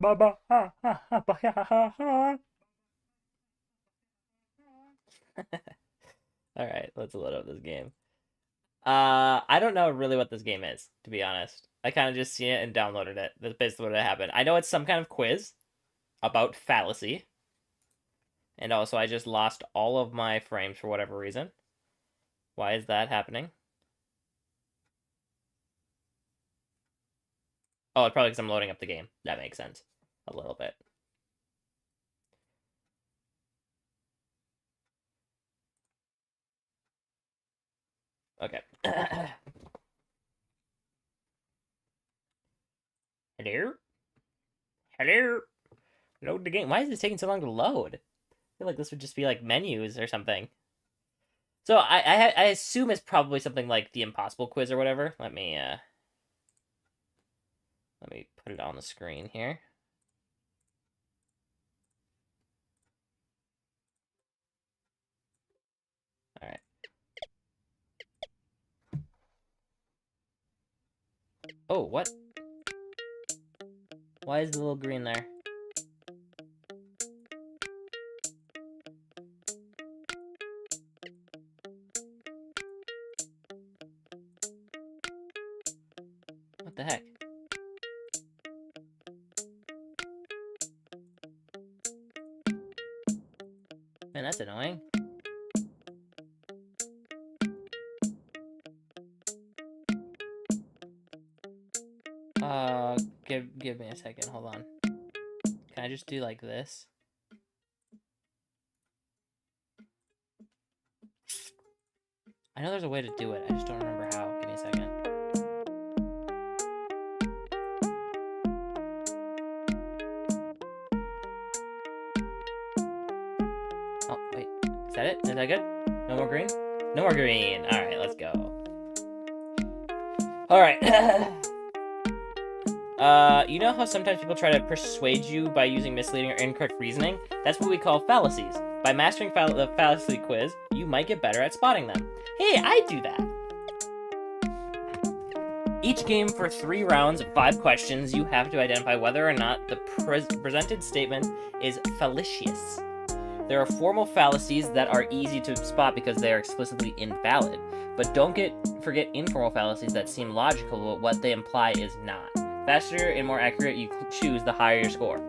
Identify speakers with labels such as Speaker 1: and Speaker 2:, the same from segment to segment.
Speaker 1: Ba ba ha ha ha ba ha ha ha. All right, let's load up this game. I don't know really what this game is, to be honest. I kind of just seen it and downloaded it. That's basically what happened. I know it's some kind of quiz about fallacy, and also I just lost all of my frames for whatever reason. Why is that happening? Oh, it's probably because I'm loading up the game. That makes sense. A little bit. Okay. Hello? Hello? Load the game. Why is this taking so long to load? I feel like this would just be like menus or something. So I assume it's probably something like the impossible quiz or whatever. Let me put it on the screen here. All right. Oh, what? Why is the little green there? What the heck? Man, that's annoying. Give me a second. Hold on. Can I just do like this? I know there's a way to do it. I just don't remember how. Give me a second. Oh, wait. Is that it? Is that good? No more green? No more green. All right, let's go. All right. You know how sometimes people try to persuade you by using misleading or incorrect reasoning? That's what we call fallacies. By mastering the fallacy quiz, you might get better at spotting them. Hey, I do that! Each game for 3 rounds of 5 questions, you have to identify whether or not the presented statement is fallacious. There are formal fallacies that are easy to spot because they are explicitly invalid, but don't forget informal fallacies that seem logical, but what they imply is not. Faster and more accurate you choose, the higher your score.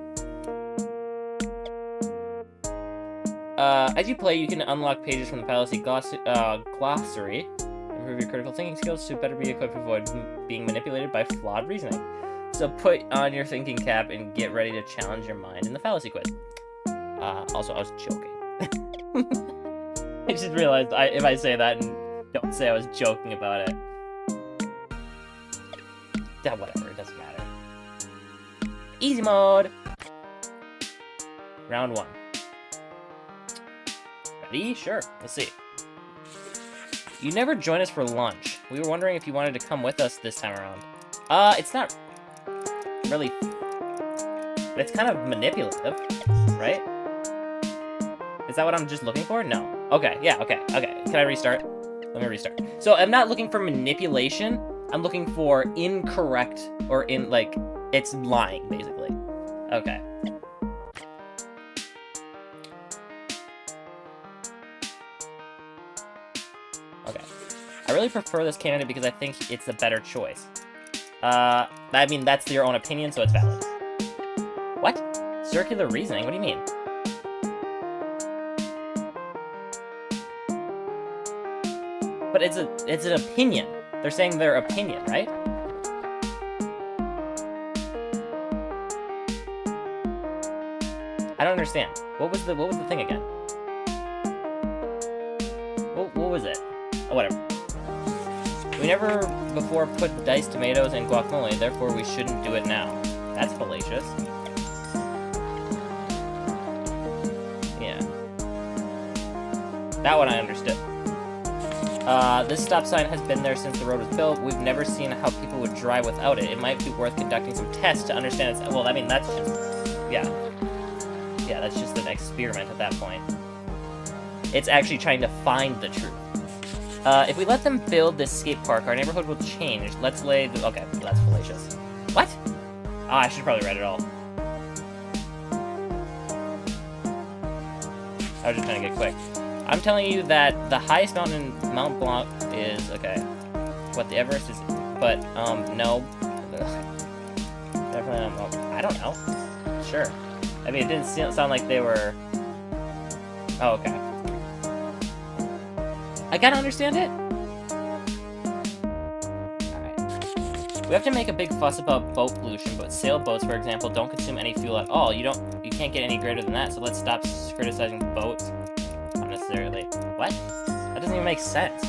Speaker 1: As you play, you can unlock pages from the fallacy glossary, improve your critical thinking skills to better be equipped to avoid being manipulated by flawed reasoning. So put on your thinking cap and get ready to challenge your mind in the fallacy quiz. Also, I was joking. I just realized if I say that and don't say I was joking about it. Yeah, whatever, it doesn't matter. Easy mode! Round 1. Ready? Sure. Let's see. You never join us for lunch. We were wondering if you wanted to come with us this time around. It's not really... It's kind of manipulative, right? Is that what I'm just looking for? No. Okay, yeah, okay. Can I restart? Let me restart. So I'm not looking for manipulation. I'm looking for incorrect or it's lying, basically. Okay. Okay. I really prefer this candidate because I think it's a better choice. I mean, that's your own opinion, so it's valid. What? Circular reasoning? What do you mean? But it's an opinion. They're saying their opinion, right? I don't understand. What was the thing again? What was it? Oh, whatever. We never before put diced tomatoes in guacamole, therefore we shouldn't do it now. That's fallacious. Yeah. That one I understood. This stop sign has been there since the road was built. We've never seen how people would drive without it. It might be worth conducting some tests to understand its... Well, I mean, that's just... Yeah. Yeah, that's just an experiment at that point. It's actually trying to find the truth. If we let them build this skate park, our neighborhood will change. Let's lay the... Okay, that's fallacious. What? Oh, I should probably read it all. I was just trying to get quick. I'm telling you that the highest mountain in Mount Blanc is, okay, what, the Everest is, but, no. Definitely not, I don't know. Sure. I mean, it didn't sound like they were... Oh, okay. I kinda understand it. We have to make a big fuss about boat pollution, but sailboats, for example, don't consume any fuel at all. You can't get any greater than that, so let's stop criticizing boats unnecessarily. What? That doesn't even make sense.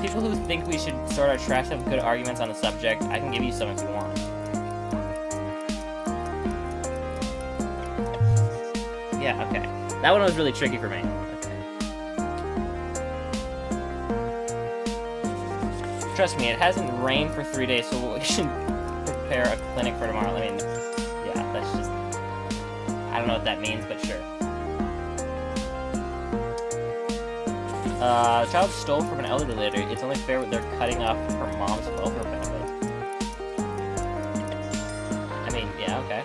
Speaker 1: People who think we should sort our trash have good arguments on the subject. I can give you some if you want. Yeah, okay. That one was really tricky for me. Trust me, it hasn't rained for 3 days, so we should prepare a clinic for tomorrow. I mean, yeah, that's just... I don't know what that means, but sure. The child stole from an elderly lady. It's only fair they're cutting off her mom's welfare benefits. I mean, yeah, okay.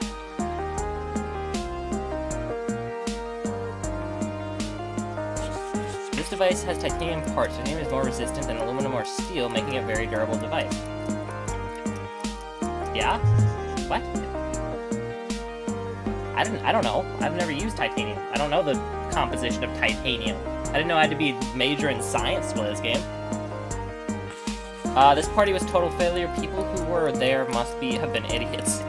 Speaker 1: This device has titanium parts. Titanium is more resistant than aluminum or steel, making it a very durable device. Yeah? What? I don't know. I've never used titanium. I don't know the composition of titanium. I didn't know I had to be a major in science to play this game. This party was total failure. People who were there must have been idiots.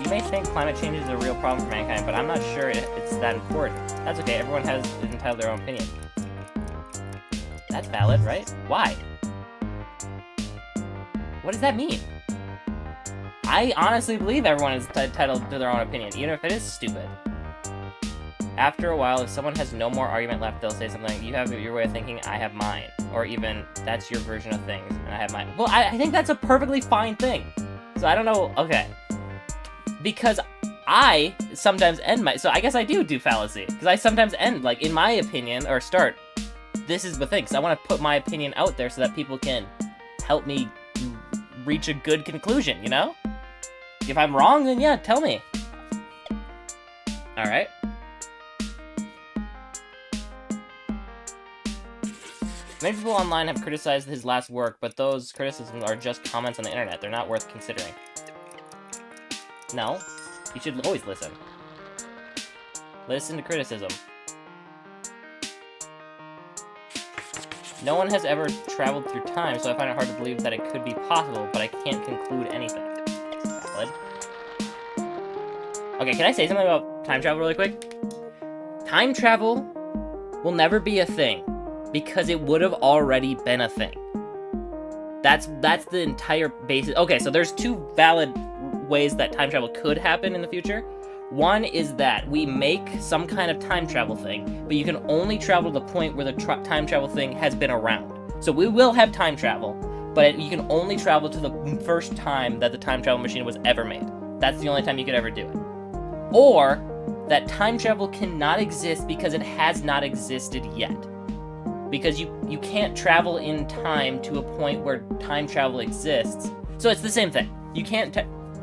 Speaker 1: You may think climate change is a real problem for mankind, but I'm not sure it's that important. That's okay, everyone is entitled to their own opinion. That's valid, right? Why? What does that mean? I honestly believe everyone is entitled to their own opinion, even if it is stupid. After a while, if someone has no more argument left, they'll say something like, you have your way of thinking, I have mine. Or even, that's your version of things, and I have mine. Well, I think that's a perfectly fine thing. So I don't know, okay. Because I sometimes end so I guess I do fallacy. Because I sometimes end, like, in my opinion, or start, this is the thing. So I want to put my opinion out there so that people can help me reach a good conclusion, you know? If I'm wrong, then yeah, tell me. Alright. Many people online have criticized his last work, but those criticisms are just comments on the internet. They're not worth considering. No, you should always listen. Listen to criticism. No one has ever traveled through time, so I find it hard to believe that it could be possible, but I can't conclude anything. Valid. Okay, can I say something about time travel really quick? Time travel will never be a thing, because it would have already been a thing. That's the entire basis. Okay, so there's two valid ways that time travel could happen in the future. One is that we make some kind of time travel thing, but you can only travel to the point where the time travel thing has been around. So we will have time travel, but you can only travel to the first time that the time travel machine was ever made. That's the only time you could ever do it. Or that time travel cannot exist because it has not existed yet. Because you can't travel in time to a point where time travel exists. So it's the same thing. You can't,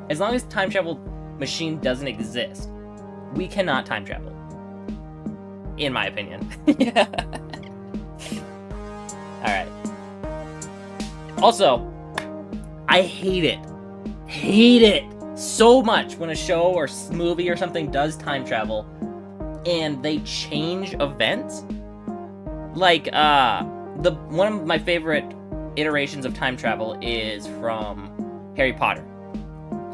Speaker 1: as long as time travel machine doesn't exist, we cannot time travel. In my opinion. Yeah. Alright. Also, I hate it so much when a show or movie or something does time travel and they change events. Like, one of my favorite iterations of time travel is from Harry Potter.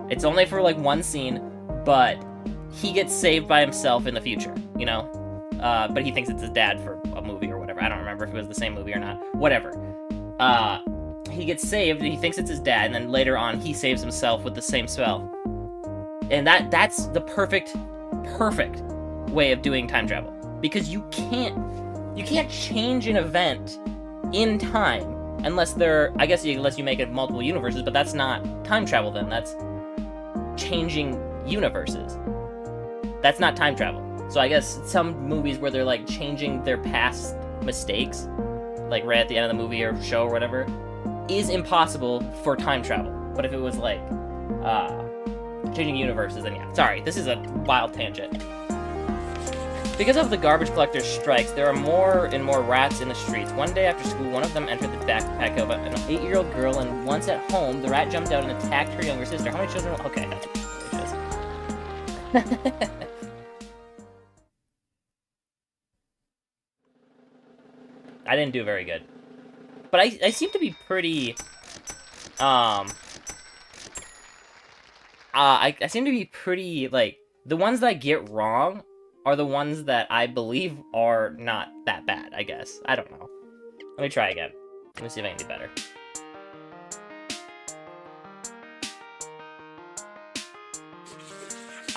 Speaker 1: It's only for, like, one scene, but he gets saved by himself in the future, you know? But he thinks it's his dad for a movie or whatever. I don't remember if it was the same movie or not. Whatever. He gets saved, and he thinks it's his dad, and then later on, he saves himself with the same spell. And that's the perfect way of doing time travel. Because you can't change an event in time unless unless you make it multiple universes, but that's not time travel then. That's changing universes. That's not time travel. So I guess some movies where they're like changing their past mistakes, like right at the end of the movie or show or whatever, is impossible for time travel. But if it was like, changing universes, then yeah. Sorry, this is a wild tangent. Because of the garbage collector's strikes, there are more and more rats in the streets. One day after school, one of them entered the backpack of an 8-year-old girl, and once at home, the rat jumped out and attacked her younger sister. How many children? Okay, I didn't do very good. But I seem to be pretty, I seem to be pretty, like, the ones that I get wrong are the ones that I believe are not that bad, I guess. I don't know. Let me try again. Let me see if I can do better.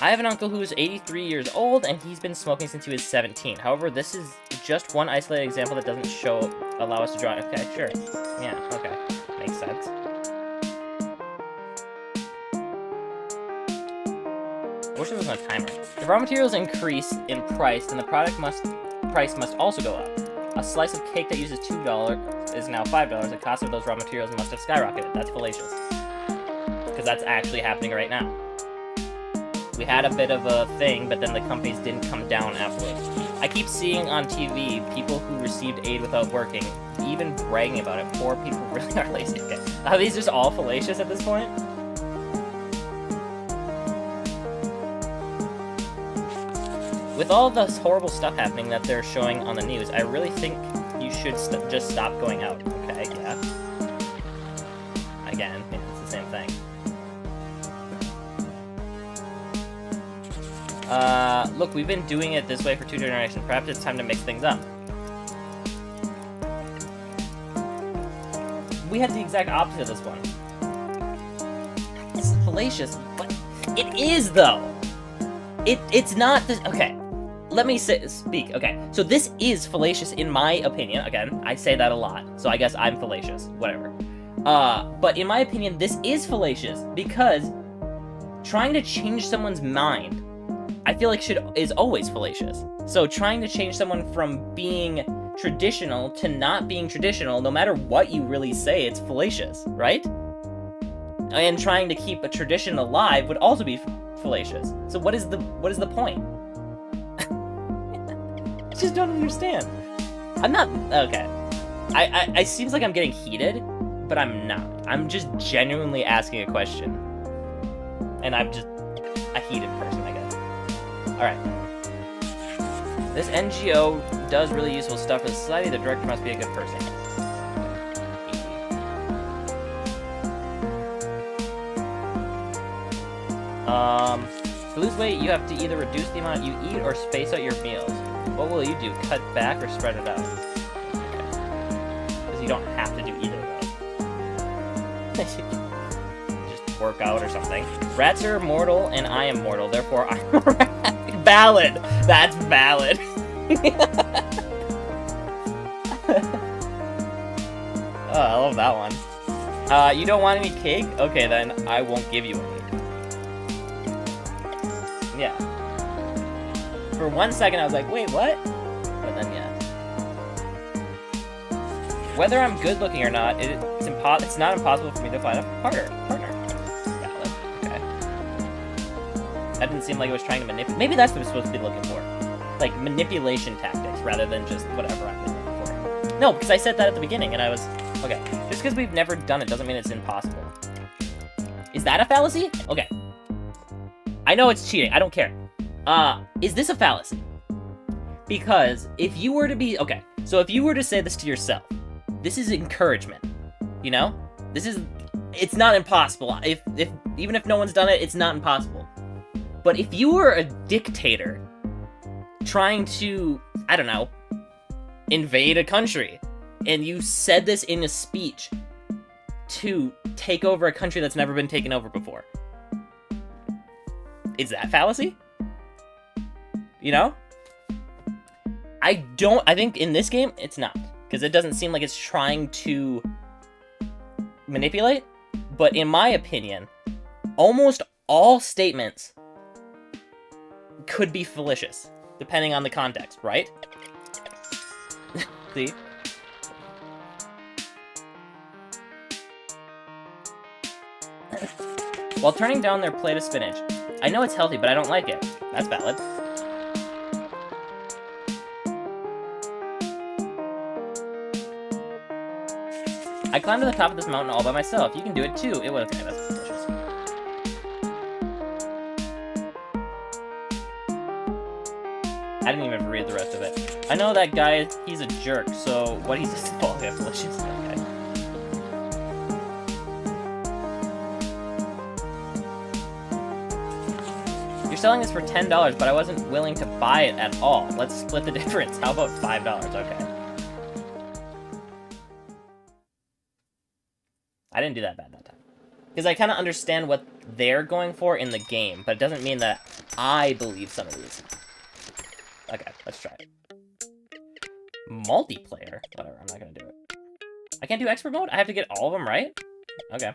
Speaker 1: I have an uncle who is 83 years old, and he's been smoking since he was 17. However, this is just one isolated example that doesn't allow us to draw. Okay, sure. Yeah, okay. Makes sense. I wish there was no timer. If raw materials increase in price, then the price must also go up. A slice of cake that uses $2 is now $5. The cost of those raw materials must have skyrocketed. That's fallacious. Because that's actually happening right now. We had a bit of a thing, but then the companies didn't come down afterwards. I keep seeing on TV people who received aid without working, even bragging about it. Poor people really are lazy. Okay. Are these just all fallacious at this point? With all this horrible stuff happening that they're showing on the news, I really think you should just stop going out. Okay, yeah. Again, yeah, it's the same thing. Look, we've been doing it this way for 2 generations. Perhaps it's time to mix things up. We had the exact opposite of this one. It's fallacious, but it is, though. It's not this. Okay, let me speak. Okay, so this is fallacious in my opinion. Again, I say that a lot, so I guess I'm fallacious. Whatever. But in my opinion, this is fallacious because trying to change someone's mind, I feel like is always fallacious. So trying to change someone from being traditional to not being traditional, no matter what you really say, it's fallacious, right? And trying to keep a tradition alive would also be fallacious. So what is the point? I just don't understand. I'm not okay. I seems like I'm getting heated, but I'm not. I'm just genuinely asking a question, and I'm just a heated person, I guess. All right. This NGO does really useful stuff for society. The director must be a good person. To lose weight, you have to either reduce the amount you eat or space out your meals. What will you do? Cut back or spread it out? Because you don't have to do either of those. Just work out or something. Rats are mortal, and I am mortal. Therefore, I'm a rat. Valid. That's valid. Oh, I love that one. You don't want any cake? Okay, then I won't give you any. Yeah. For 1 second, I was like, wait, what? But then, yeah. Whether I'm good looking or not, it's not impossible for me to find a partner. Valid. Okay. That didn't seem like it was trying to manipulate. Maybe that's what we're supposed to be looking for. Like, manipulation tactics, rather than just whatever I'm looking for. No, because I said that at the beginning, and I was... Okay. Just because we've never done it doesn't mean it's impossible. Is that a fallacy? Okay. I know it's cheating. I don't care. Is this a fallacy? Because if you were to be... Okay, so if you were to say this to yourself, this is encouragement, you know? It's not impossible. Even if no one's done it, it's not impossible. But if you were a dictator trying to, I don't know, invade a country, and you said this in a speech to take over a country that's never been taken over before, is that fallacy? You know? I think in this game, it's not. Because it doesn't seem like it's trying to manipulate. But in my opinion, almost all statements could be fallacious, depending on the context, right? See? While turning down their plate of spinach. I know it's healthy, but I don't like it. That's valid. I climbed to the top of this mountain all by myself. You can do it too. It was okay, that's delicious. I didn't even read the rest of it. I know that guy, he's a jerk, so what he's just oh, yeah, delicious. Okay. You're selling this for $10, but I wasn't willing to buy it at all. Let's split the difference. How about $5? Okay. I didn't do that bad that time. Because I kind of understand what they're going for in the game, but it doesn't mean that I believe some of these. Okay, let's try it. Multiplayer? Whatever, I'm not gonna do it. I can't do expert mode? I have to get all of them right? Okay.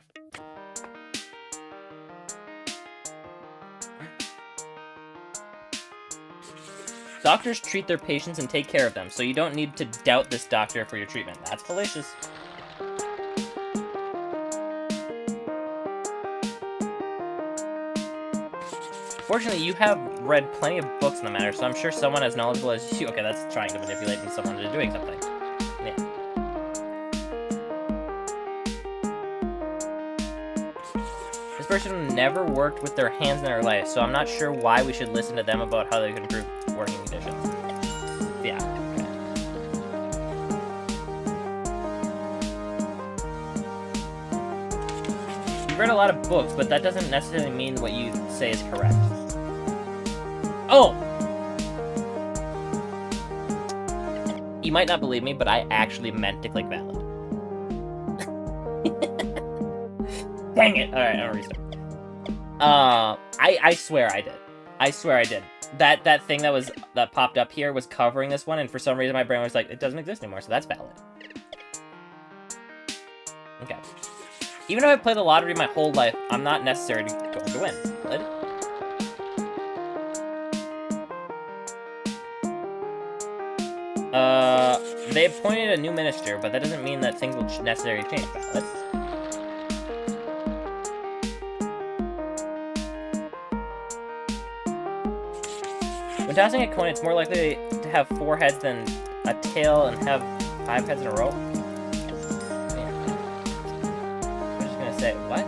Speaker 1: Doctors treat their patients and take care of them, so you don't need to doubt this doctor for your treatment. That's fallacious. Fortunately, you have read plenty of books on the matter, so I'm sure someone as knowledgeable as you... Okay, that's trying to manipulate someone into doing something. Yeah. This person never worked with their hands in their life, so I'm not sure why we should listen to them about how they can improve working conditions. Yeah. You've read a lot of books, but that doesn't necessarily mean what you say is correct. Oh! You might not believe me, but I actually meant to click valid. Dang it! Alright, I'm gonna restart. I swear I did. I swear I did. That thing that popped up here was covering this one, and for some reason my brain was like, it doesn't exist anymore, so that's valid. Okay. Even though I've played the lottery my whole life, I'm not necessarily going to win. Valid. They appointed a new minister, but that doesn't mean that things will necessarily change. Valid. When tossing a coin, it's more likely to have 4 heads than a tail and have 5 heads in a row. Yeah. I'm just gonna say, what?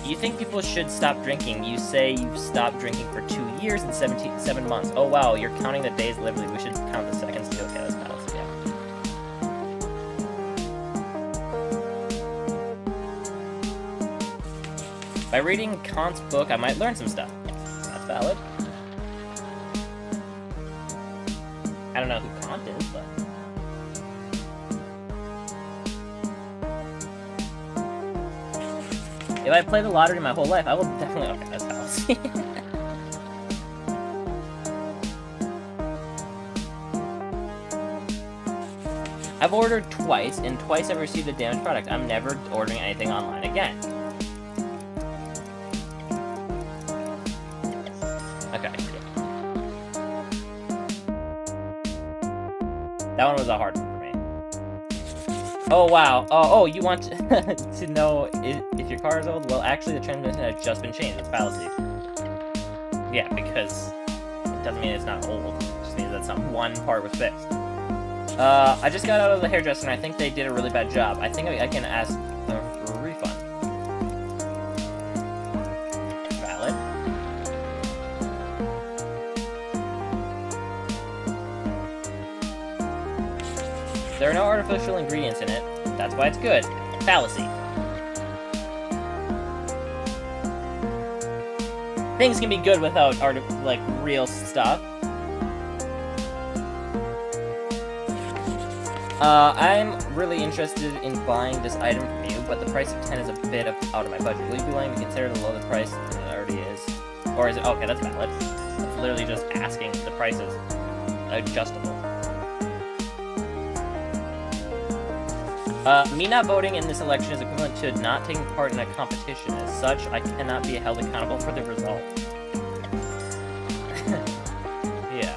Speaker 1: You think people should stop drinking. You say you've stopped drinking for 2 years and 7 months. Oh wow, you're counting the days literally. We should count the seconds too. Okay, that's fallacy, yeah. By reading Kant's book, I might learn some stuff. That's valid. I don't know who Kant is, but... If I play the lottery my whole life, I will definitely... Okay, that's fallacy. I've ordered twice, and twice I've received a damaged product. I'm never ordering anything online again. Okay. That one was a hard one for me. Oh, wow. Oh, you want to know if your car is old? Well, actually, the transmission has just been changed. It's fallacy. Yeah, because it doesn't mean it's not old. It just means that some one part was fixed. I just got out of the hairdresser, and I think they did a really bad job. I think I can ask them for a refund. Valid. There are no artificial ingredients in it. That's why it's good. Fallacy. Things can be good without real stuff. I'm really interested in buying this item from you, but the price of 10 is a bit out of my budget. Will you be willing to consider the lower the price than it already is? Or is it... Okay, that's valid. It's literally just asking if the price is adjustable. Me not voting in this election is equivalent to not taking part in a competition. As such, I cannot be held accountable for the result. Yeah.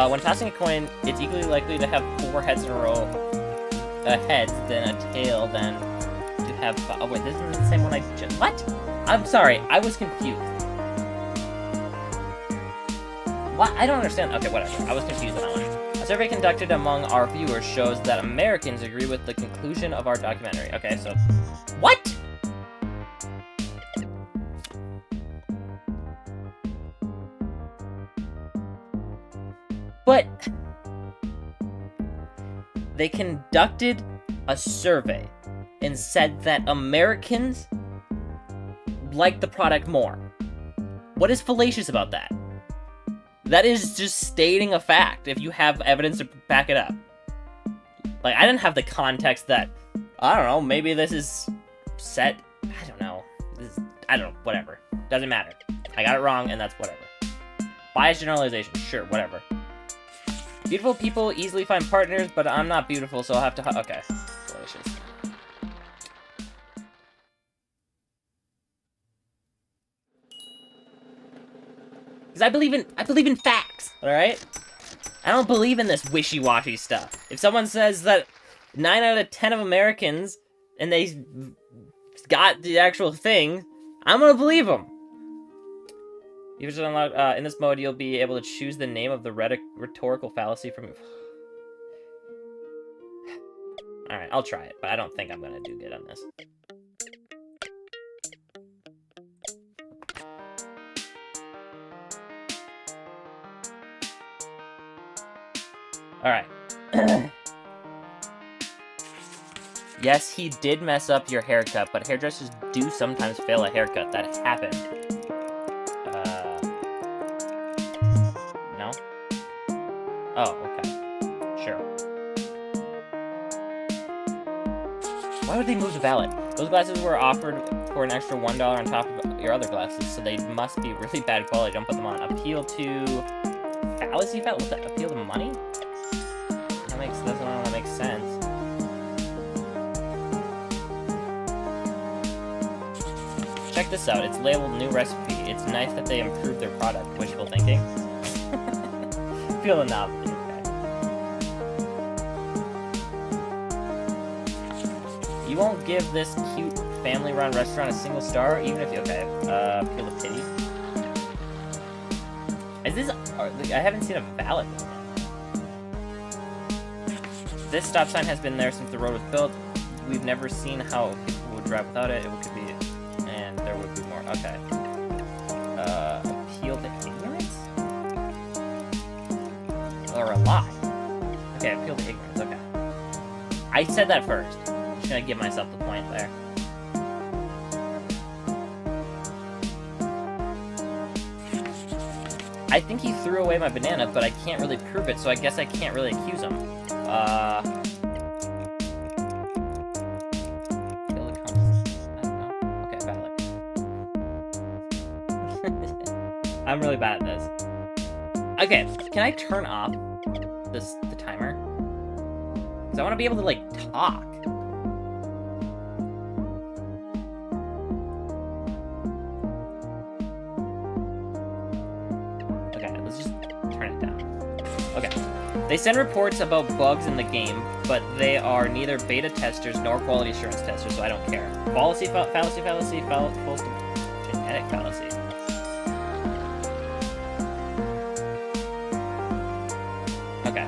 Speaker 1: When tossing a coin, it's equally likely to have 4 heads in a row. Heads, then a tail, then to have... Oh, wait, this isn't the same one I just... What? I'm sorry, I was confused. What? I don't understand. Okay, whatever. I was confused on that one. A survey conducted among our viewers shows that Americans agree with the conclusion of our documentary. Okay, so... What? But... They conducted a survey and said that Americans like the product more. What is fallacious about that? That is just stating a fact if you have evidence to back it up. Like, I didn't have the context that, I don't know, maybe this is set, I don't know, I don't know, whatever. Doesn't matter. I got it wrong, and that's whatever. Biased generalization, sure, whatever. Beautiful people easily find partners, but I'm not beautiful, so I'll have to... Okay. Delicious. Because I believe in facts, alright? I don't believe in this wishy-washy stuff. If someone says that 9 out of 10 of Americans, and they got the actual thing, I'm gonna believe them. You should unlock, in this mode, you'll be able to choose the name of the rhetorical fallacy from... Alright, I'll try it, but I don't think I'm gonna do good on this. Alright. Yes, he did mess up your haircut, but hairdressers do sometimes fail a haircut. That happened. No? Oh, okay. Sure. Why would they move the ballot? Those glasses were offered for an extra $1 on top of your other glasses, so they must be really bad quality. Don't put them on. Appeal to... Fallacy? What's that? Appeal to money? That makes sense. Check this out. It's labeled new recipe. It's nice that they improved their product. Wishful thinking. Feel the novelty. Okay. You won't give this cute family-run restaurant a single star, even if you... Okay. Appeal to pity. Is this... I haven't seen a ballot. This stop sign has been there since the road was built. We've never seen how people would drive without it. It could be... And there would be more. Okay. Appeal to ignorance? Or a lie. Okay, appeal to ignorance. Okay. I said that first. I'm just gonna give myself the point there. I think he threw away my banana, but I can't really prove it, so I guess I can't really accuse him. Okay, valid. I'm really bad at this. Okay, can I turn off the timer? Because I want to be able to, like, talk. Okay, let's just turn it down. Okay. They send reports about bugs in the game, but they are neither beta testers nor quality assurance testers, so I don't care. Fallacy, fallacy, false genetic fallacy. Okay.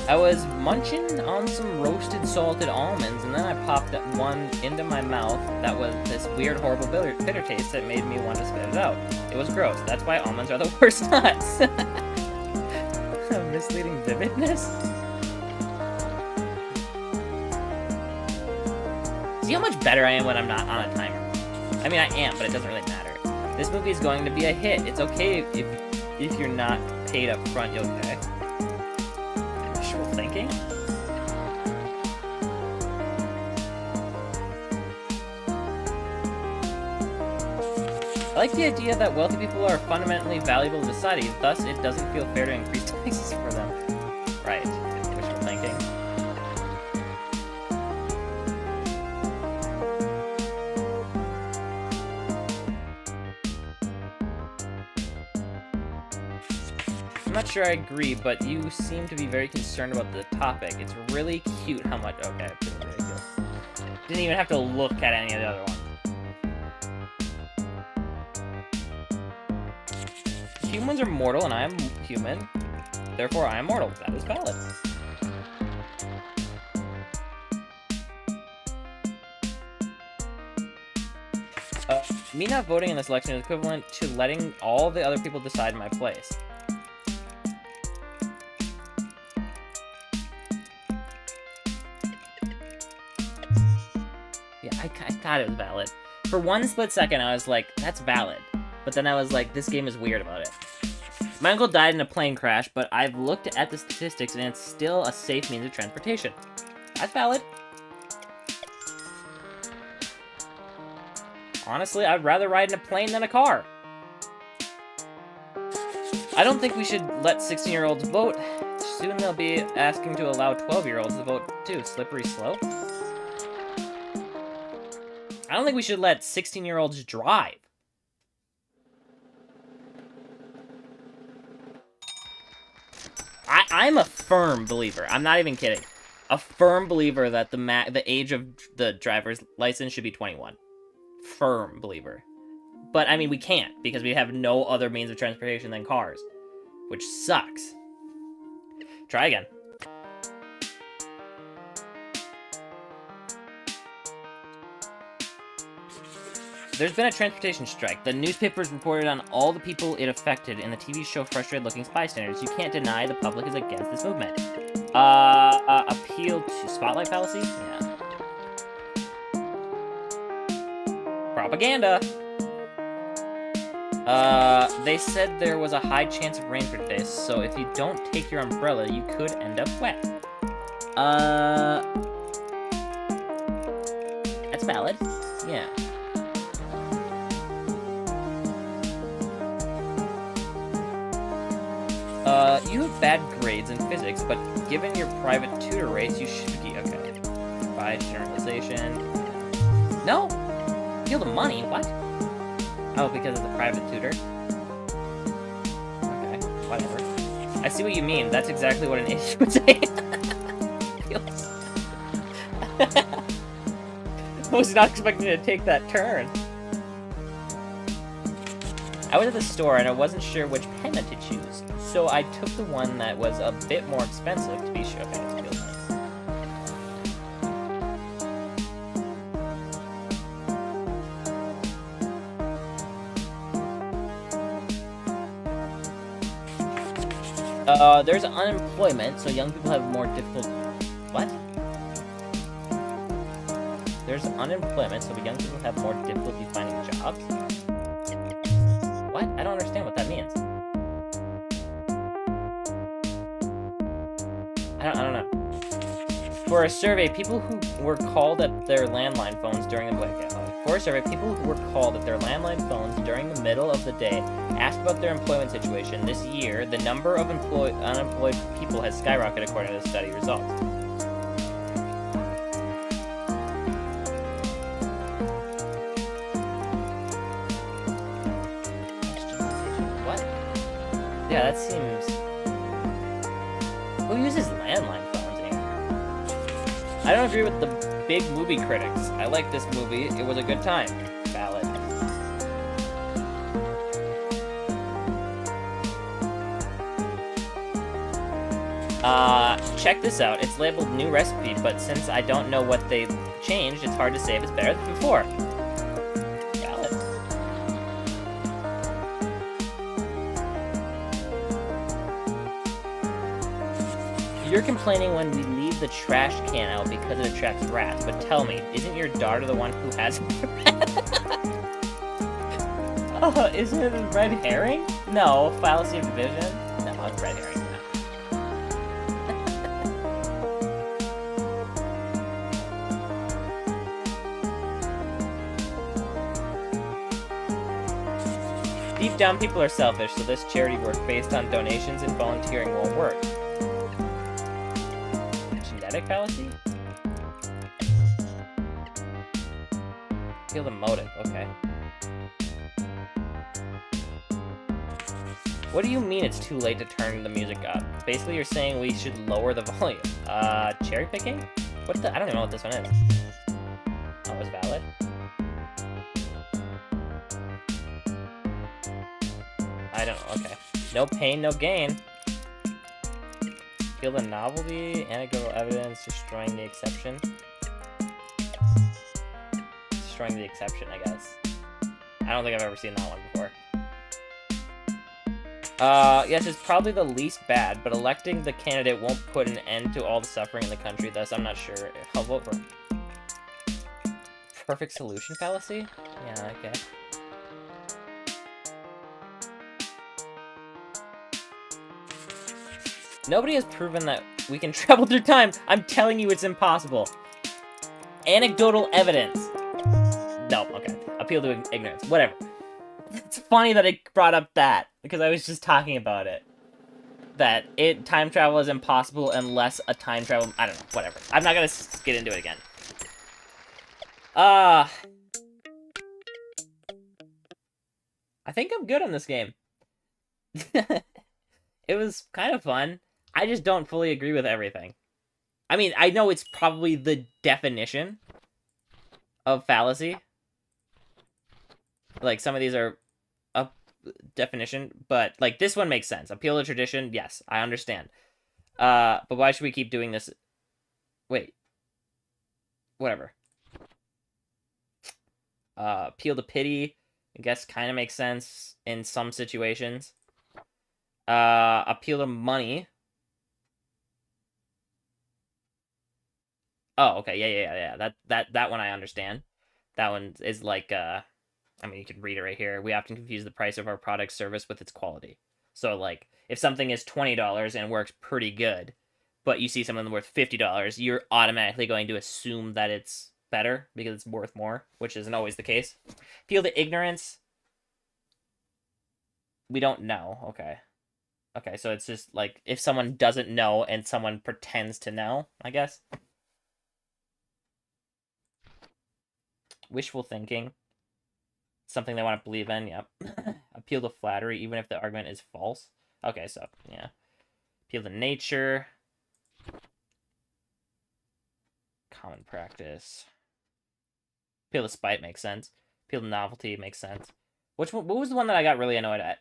Speaker 1: I was munching on some roasted salted almonds, and then I popped one into my mouth that was this weird, horrible bitter taste that made me want to spit it out. It was gross. That's why almonds are the worst nuts. Misleading vividness? See how much better I am when I'm not on a timer? I mean, I am, but it doesn't really matter. This movie is going to be a hit. It's okay if you're not paid up front, you'll okay. Wishful thinking? I like the idea that wealthy people are fundamentally valuable to society, thus it doesn't feel fair to increase taxes for them. Right. Wishful thinking. not sure I agree, but you seem to be very concerned about the topic. It's really cute how much... Okay, pretty ridiculous. Didn't even have to look at any of the other ones. Humans are mortal, and I am human. Therefore, I am mortal. That is valid. Me not voting in this election is equivalent to letting all the other people decide in my place. Yeah, I thought it was valid. For one split second, I was like, that's valid. But then I was like, this game is weird about it. My uncle died in a plane crash, but I've looked at the statistics and it's still a safe means of transportation. That's valid. Honestly, I'd rather ride in a plane than a car. I don't think we should let 16-year-olds vote. Soon they'll be asking to allow 12-year-olds to vote too. Slippery slope. I don't think we should let 16-year-olds drive. I'm a firm believer. I'm not even kidding. A firm believer that the age of the driver's license should be 21. Firm believer. But, I mean, we can't, because we have no other means of transportation than cars. Which sucks. Try again. There's been a transportation strike. The newspapers reported on all the people it affected, and the TV show frustrated-looking bystanders. You can't deny the public is against this movement. Appeal to spotlight fallacy? Yeah. Propaganda! They said there was a high chance of rain for today, so if you don't take your umbrella, you could end up wet. That's valid. Yeah. You have bad grades in physics, but given your private tutor rates, you should be okay. By generalization. No! Feel the money, what? Oh, because of the private tutor? Okay, whatever. I see what you mean. That's exactly what an idiot would say. I was not expecting to take that turn. I was at the store and I wasn't sure which pen to choose, so I took the one that was a bit more expensive to be sure. Okay, it feels nice. There's unemployment, so young people have more difficult... What? There's unemployment, so young people have more difficulty finding jobs? What? I don't understand what that means. I don't know. For a survey, people who were called at their landline phones during the middle of the day asked about their employment situation this year, the number of unemployed people has skyrocketed according to the study results. What? Yeah, that seems... Who uses landline phones anymore? I don't agree with the big movie critics. I like this movie. It was a good time. Valid. Check this out. It's labeled new recipe, but since I don't know what they changed, it's hard to say if it's better than before. Valid. You're complaining when we leave the trash can out because it attracts rats, but tell me, isn't your daughter the one who has isn't it a red herring? No, fallacy of division? No, it's red herring. Deep down, people are selfish, so this charity work based on donations and volunteering won't work. Genetic fallacy? Feel the motive, okay. What do you mean it's too late to turn the music up? Basically, you're saying we should lower the volume. Cherry picking? What the? I don't even know what this one is. Oh, it's valid. I don't know. Okay. No pain, no gain. Feel the novelty, anecdotal evidence, destroying the exception. Destroying the exception, I guess. I don't think I've ever seen that one before. Yes, it's probably the least bad, but electing the candidate won't put an end to all the suffering in the country, thus I'm not sure. I'll vote for perfect solution fallacy? Yeah, okay. Nobody has proven that we can travel through time. I'm telling you it's impossible. Anecdotal evidence. No, okay. Appeal to ignorance. Whatever. It's funny that it brought up that, because I was just talking about it. That time travel is impossible unless a time travel... I don't know, whatever. I'm not gonna get into it again. I think I'm good on this game. It was kind of fun. I just don't fully agree with everything. I mean, I know it's probably the definition of fallacy. Like, some of these are a definition, but, like, this one makes sense. Appeal to tradition, yes, I understand. But why should we keep doing this? Wait. Whatever. Appeal to pity, I guess, kind of makes sense in some situations. Appeal to money. Oh, okay, yeah. That one I understand. That one is like, I mean, you can read it right here. We often confuse the price of our product service with its quality. So, like, if something is $20 and works pretty good, but you see something worth $50, you're automatically going to assume that it's better because it's worth more, which isn't always the case. Appeal to ignorance. We don't know. Okay. Okay, so it's just, like, if someone doesn't know and someone pretends to know, I guess. Wishful thinking. Something they want to believe in, yep. Appeal to flattery, even if the argument is false. Okay, so, yeah. Appeal to nature. Common practice. Appeal to spite makes sense. Appeal to novelty makes sense. Which one, what was the one that I got really annoyed at?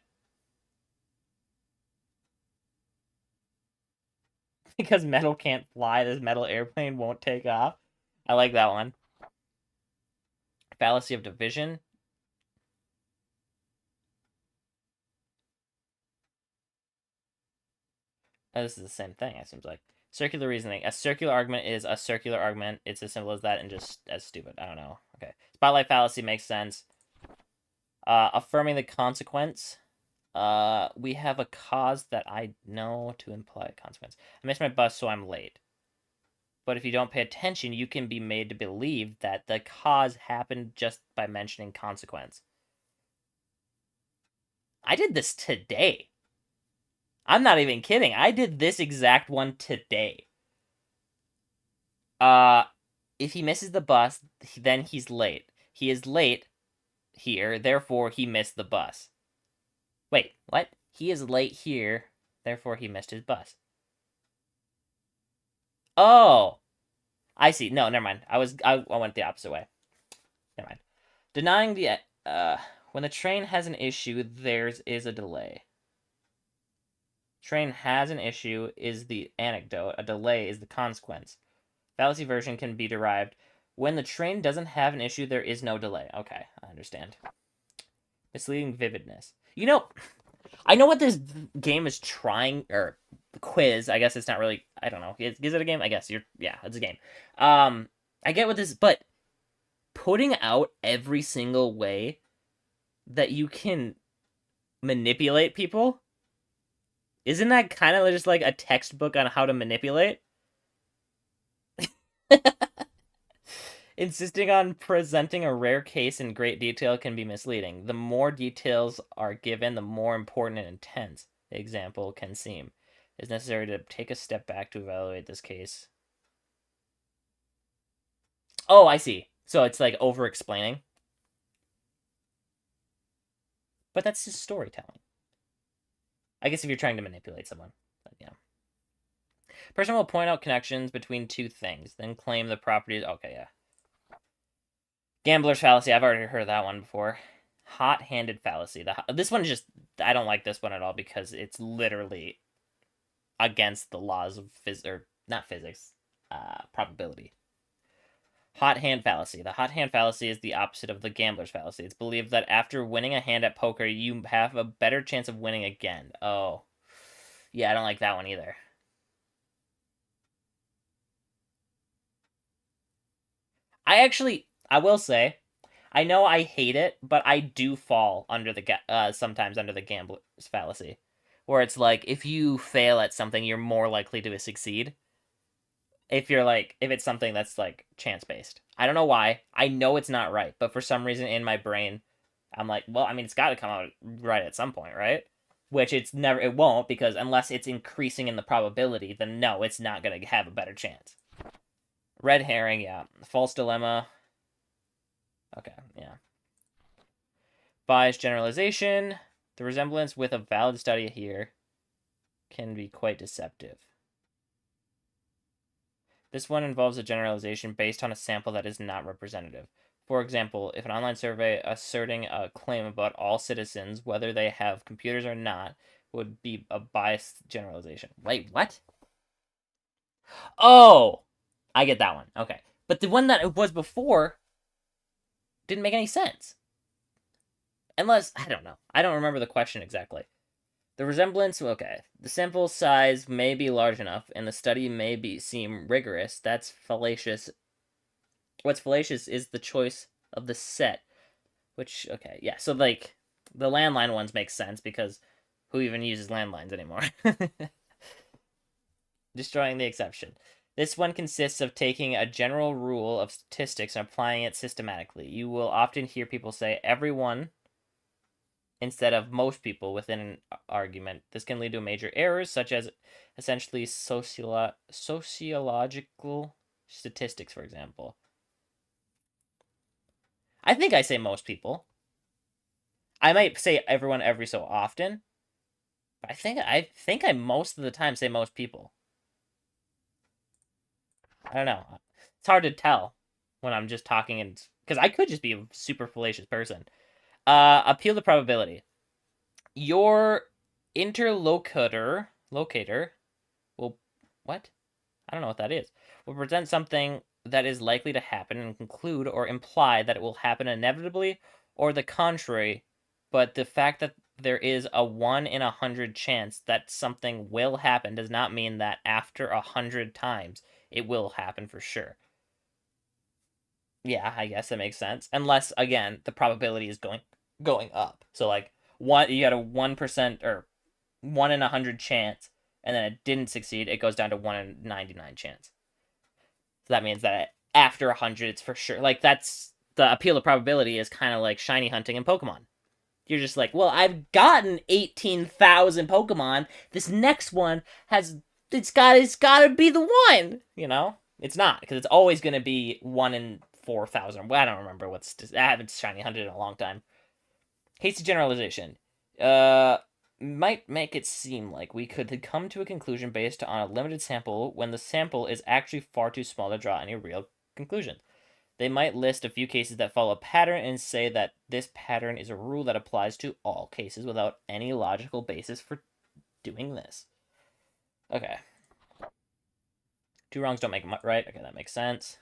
Speaker 1: Because metal can't fly, this metal airplane won't take off. I like that one. Fallacy of division. Oh, this is the same thing, it seems like. Circular reasoning. A circular argument is a circular argument. It's as simple as that and just as stupid. I don't know. Okay. Spotlight fallacy makes sense. Affirming the consequence. We have a cause that I know to imply a consequence. I missed my bus, so I'm late. But if you don't pay attention, you can be made to believe that the cause happened just by mentioning consequence. I did this today. I'm not even kidding. I did this exact one today. If he misses the bus, then he's late. He is late here, therefore he missed the bus. Wait, what? He is late here, therefore he missed his bus. Oh! I see. No, never mind. I went the opposite way. Never mind. Denying the, when the train has an issue, theirs is a delay. Train has an issue is the anecdote. A delay is the consequence. Fallacy version can be derived. When the train doesn't have an issue, there is no delay. Okay, I understand. Misleading vividness. You know, I know what this game is trying, or quiz. I guess it's not really. I don't know. Is it a game? I guess yeah, it's a game. I get what this, but putting out every single way that you can manipulate people, isn't that kind of just like a textbook on how to manipulate? Insisting on presenting a rare case in great detail can be misleading. The more details are given, the more important and intense the example can seem. It's necessary to take a step back to evaluate this case. Oh, I see. So it's like over-explaining. But that's just storytelling. I guess if you're trying to manipulate someone. But yeah. Person will point out connections between two things, then claim the properties. Okay, yeah. Gambler's fallacy. I've already heard that one before. Hot-handed fallacy. This one just, I don't like this one at all because it's literally against the laws of not physics, probability. Hot hand fallacy. The hot hand fallacy is the opposite of the gambler's fallacy. It's believed that after winning a hand at poker, you have a better chance of winning again. Oh. Yeah, I don't like that one either. I will say, I know I hate it, but I do fall under sometimes under the gambler's fallacy, where it's like if you fail at something, you're more likely to succeed. If it's something that's like chance based. I don't know why. I know it's not right, but for some reason in my brain, I'm like, well, I mean, it's got to come out right at some point, right? Which it won't, because unless it's increasing in the probability, then no, it's not going to have a better chance. Red herring, yeah. False dilemma. Okay, yeah. Bias generalization. The resemblance with a valid study here can be quite deceptive. This one involves a generalization based on a sample that is not representative. For example, if an online survey asserting a claim about all citizens, whether they have computers or not, would be a biased generalization. Wait, what? Oh! I get that one. Okay. But the one that it was before didn't make any sense. Unless, I don't know. I don't remember the question exactly. The resemblance, okay. The sample size may be large enough, and the study may seem rigorous. That's fallacious. What's fallacious is the choice of the set, which, okay, yeah. So, like, the landline ones make sense, because who even uses landlines anymore? Destroying the exception. This one consists of taking a general rule of statistics and applying it systematically. You will often hear people say everyone instead of most people within an argument. This can lead to major errors, such as essentially sociological statistics, for example. I think I say most people. I might say everyone every so often, but I think I most of the time say most people. I don't know. It's hard to tell when I'm just talking, and because I could just be a super fallacious person. Appeal to probability. Your interlocutor will what? I don't know what that is. Will present something that is likely to happen and conclude or imply that it will happen inevitably or the contrary, but the fact that there is a 1 in 100 chance that something will happen does not mean that after 100 times it will happen for sure. Yeah, I guess that makes sense. Unless, again, the probability is going up. So like you got a 1% or 1 in 100 chance, and then it didn't succeed, it goes down to 1 in 99 chance. So that means that after 100, it's for sure. Like, that's the appeal of probability is kind of like shiny hunting in Pokemon. You're just like, well, I've gotten 18,000 Pokemon. This next one it's got to be the one. You know, it's not, because it's always going to be 1 in 4,000. I don't remember I haven't shiny hunted in a long time. Hasty generalization. Might make it seem like we could come to a conclusion based on a limited sample when the sample is actually far too small to draw any real conclusions. They might list a few cases that follow a pattern and say that this pattern is a rule that applies to all cases without any logical basis for doing this. Okay. 2 wrongs don't make a right. Okay, that makes sense.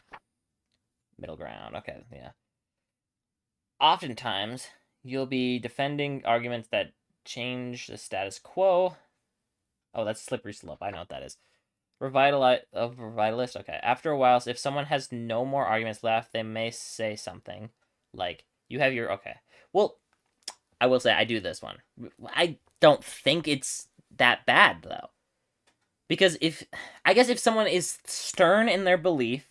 Speaker 1: Middle ground. Okay, yeah. Oftentimes, you'll be defending arguments that change the status quo. Oh, that's slippery slope. I know what that is. Revitalist. Okay. After a while, if someone has no more arguments left, they may say something like, "You have your okay." Well, I will say I do this one. I don't think it's that bad though, because if someone is stern in their belief.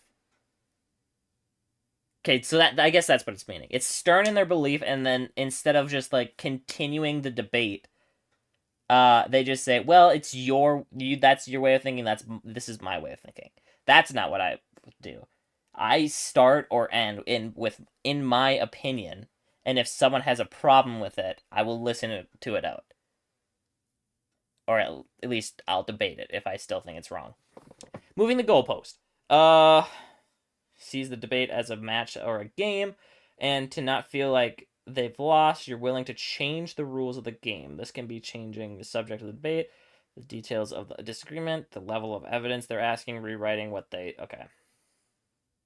Speaker 1: Okay, so that I guess that's what it's meaning. It's stern in their belief, and then instead of just like continuing the debate, they just say, well, it's that's your way of thinking, this is my way of thinking. That's not what I do. I start or end in my opinion, and if someone has a problem with it, I will listen to it out. Or at least I'll debate it if I still think it's wrong. Moving the goalpost. Sees the debate as a match or a game, and to not feel like they've lost, you're willing to change the rules of the game. This can be changing the subject of the debate, the details of the disagreement, the level of evidence they're asking, rewriting what they... Okay.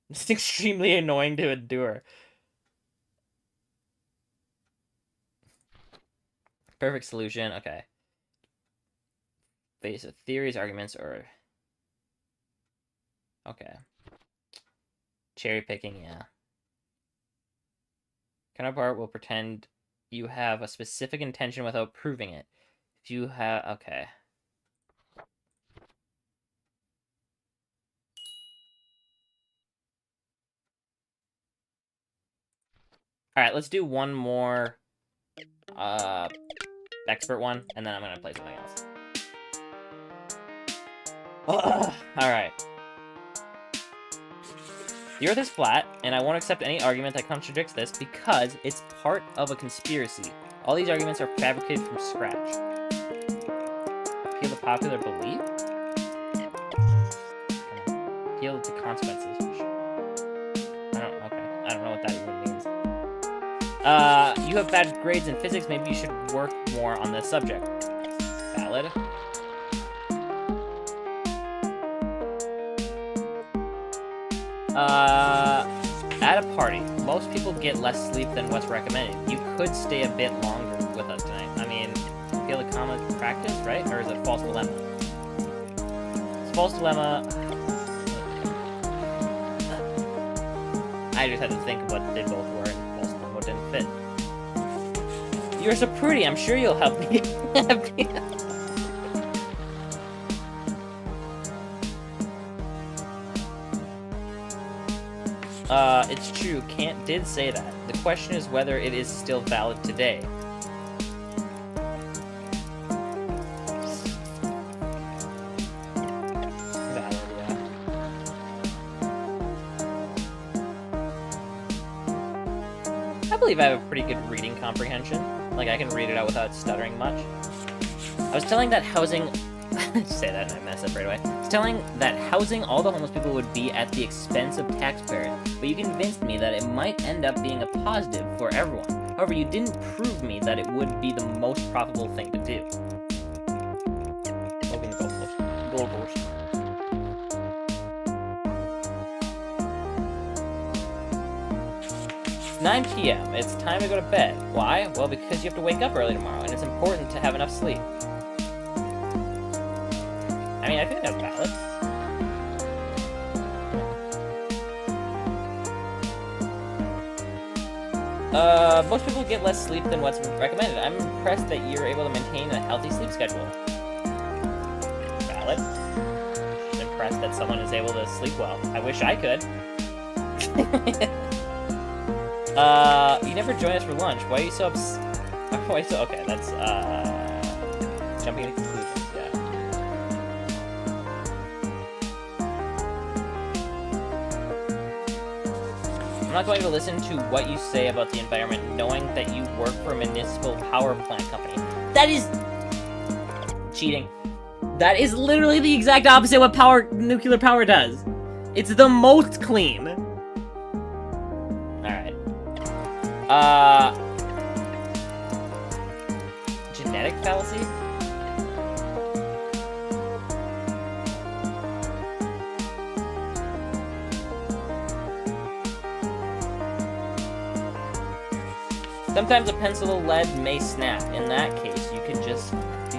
Speaker 1: It's extremely annoying to endure. Perfect solution. Okay. Base of theories, arguments, or... Okay. Cherry picking, yeah. Counterpart will pretend you have a specific intention without proving it. If you have... Okay. Alright, let's do one more expert one, and then I'm gonna play something else. Alright. The Earth is flat, and I won't accept any argument that contradicts this because it's part of a conspiracy. All these arguments are fabricated from scratch. Appeal to popular belief? Appeal to consequences. I don't know what that even means. You have bad grades in physics, maybe you should work more on this subject. Valid. At a party, most people get less sleep than what's recommended. You could stay a bit longer with us tonight. I mean, feel a common practice, right? Or is it false dilemma? It's false dilemma. I just had to think of what they both were and false dilemma didn't fit. You're so pretty, I'm sure you'll help me. It's true, Kant did say that. The question is whether it is still valid today. Valid, yeah. I believe I have a pretty good reading comprehension. Like, I can read it out without stuttering much. I was telling that housing... say that and I mess up right away. I was telling that housing all the homeless people would be at the expense of taxpayers, but you convinced me that it might end up being a positive for everyone. However, you didn't prove me that it would be the most profitable thing to do. Open goalpost. 9 p.m. It's time to go to bed. Why? Well, because you have to wake up early tomorrow, and it's important to have enough sleep. I mean, I think that's valid. Most people get less sleep than what's recommended. I'm impressed that you're able to maintain a healthy sleep schedule. Valid. I'm impressed that someone is able to sleep well. I wish I could. You never join us for lunch. Why are you so why so... Okay, that's, jumping into conclusions, yeah. I'm not going to listen to what you say about the environment, knowing that you work for a municipal power plant company. That is... cheating. That is literally the exact opposite of what nuclear power does. It's the most clean. Alright. Genetic fallacy? Sometimes a pencil of lead may snap. In that case, you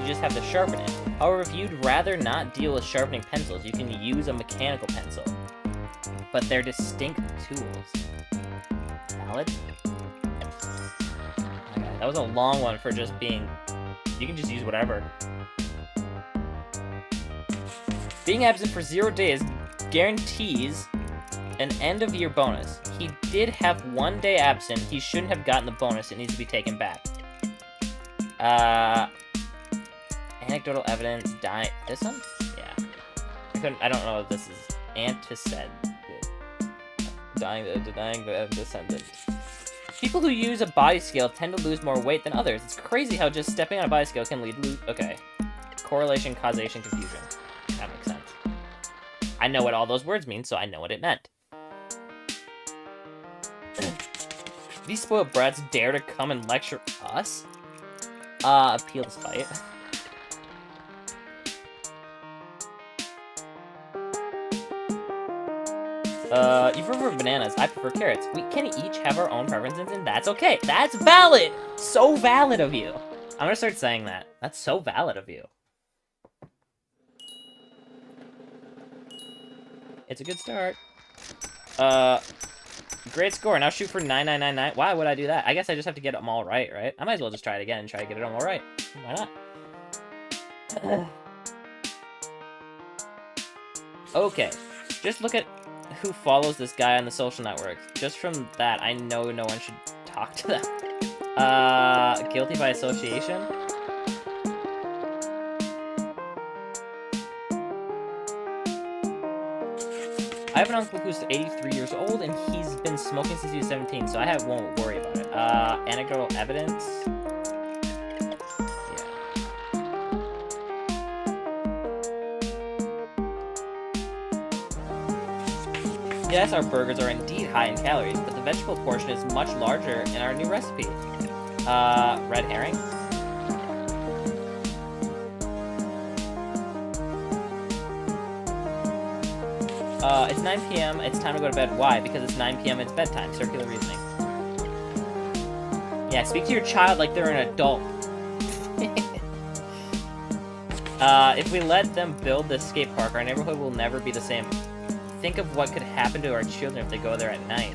Speaker 1: just have to sharpen it. However, if you'd rather not deal with sharpening pencils, you can use a mechanical pencil. But they're distinct tools. Valid? Okay, that was a long one for just being... You can just use whatever. Being absent for 0 days guarantees an end-of-year bonus. He did have 1 day absent. He shouldn't have gotten the bonus. It needs to be taken back. Anecdotal evidence, this one? Yeah. I don't know if this is antecedent. Denying the descendant. People who use a body scale tend to lose more weight than others. It's crazy how just stepping on a body scale can lead to... Okay. Correlation, causation, confusion. That makes sense. I know what all those words mean, so I know what it meant. These spoiled brats dare to come and lecture us? Appeal to spite. You prefer bananas. I prefer carrots. We can each have our own preferences, and that's okay. That's valid! So valid of you. I'm gonna start saying that. That's so valid of you. It's a good start. Great score. Now shoot for 9999. Why would I do that? I guess I just have to get them all right, right? I might as well just try it again and try to get it all right. Why not? Okay. Just look at who follows this guy on the social networks. Just from that, I know no one should talk to them. Guilty by association? I have an uncle who's 83 years old, and he's been smoking since he was 17, so I won't worry about it. Anecdotal evidence? Yes, our burgers are indeed high in calories, but the vegetable portion is much larger in our new recipe. Red herring? It's 9 p.m. It's time to go to bed. Why? Because it's 9 p.m. It's bedtime. Circular reasoning. Yeah, speak to your child like they're an adult. If we let them build this skate park, our neighborhood will never be the same. Think of what could happen to our children if they go there at night.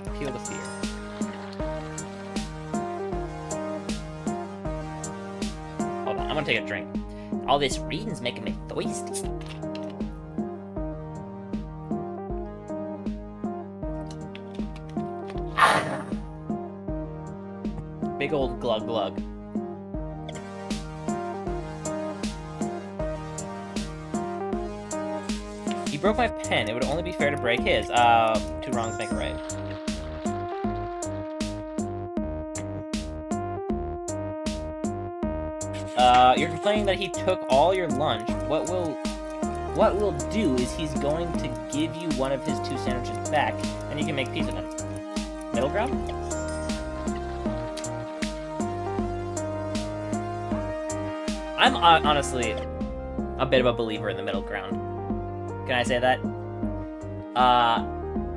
Speaker 1: Appeal to fear. Hold on, I'm gonna take a drink. All this reading's making me thirsty. Big old glug glug. He broke my pen. It would only be fair to break his. Two wrongs make a right. You're complaining that he took all your lunch. What we'll do is he's going to give you one of his 2 sandwiches back, and you can make peace with him. Middle ground? I'm honestly a bit of a believer in the middle ground. Can I say that?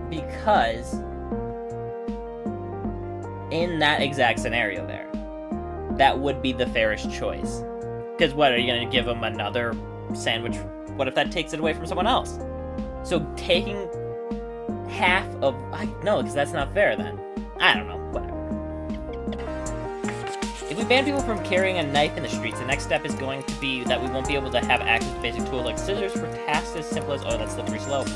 Speaker 1: Because in that exact scenario there, that would be the fairest choice. Because what, are you going to give him another sandwich? What if that takes it away from someone else? So taking half of... No, because that's not fair then. I don't know, whatever. If we ban people from carrying a knife in the streets, the next step is going to be that we won't be able to have access to basic tools like scissors for tasks as simple as... Oh, that's slippery slope.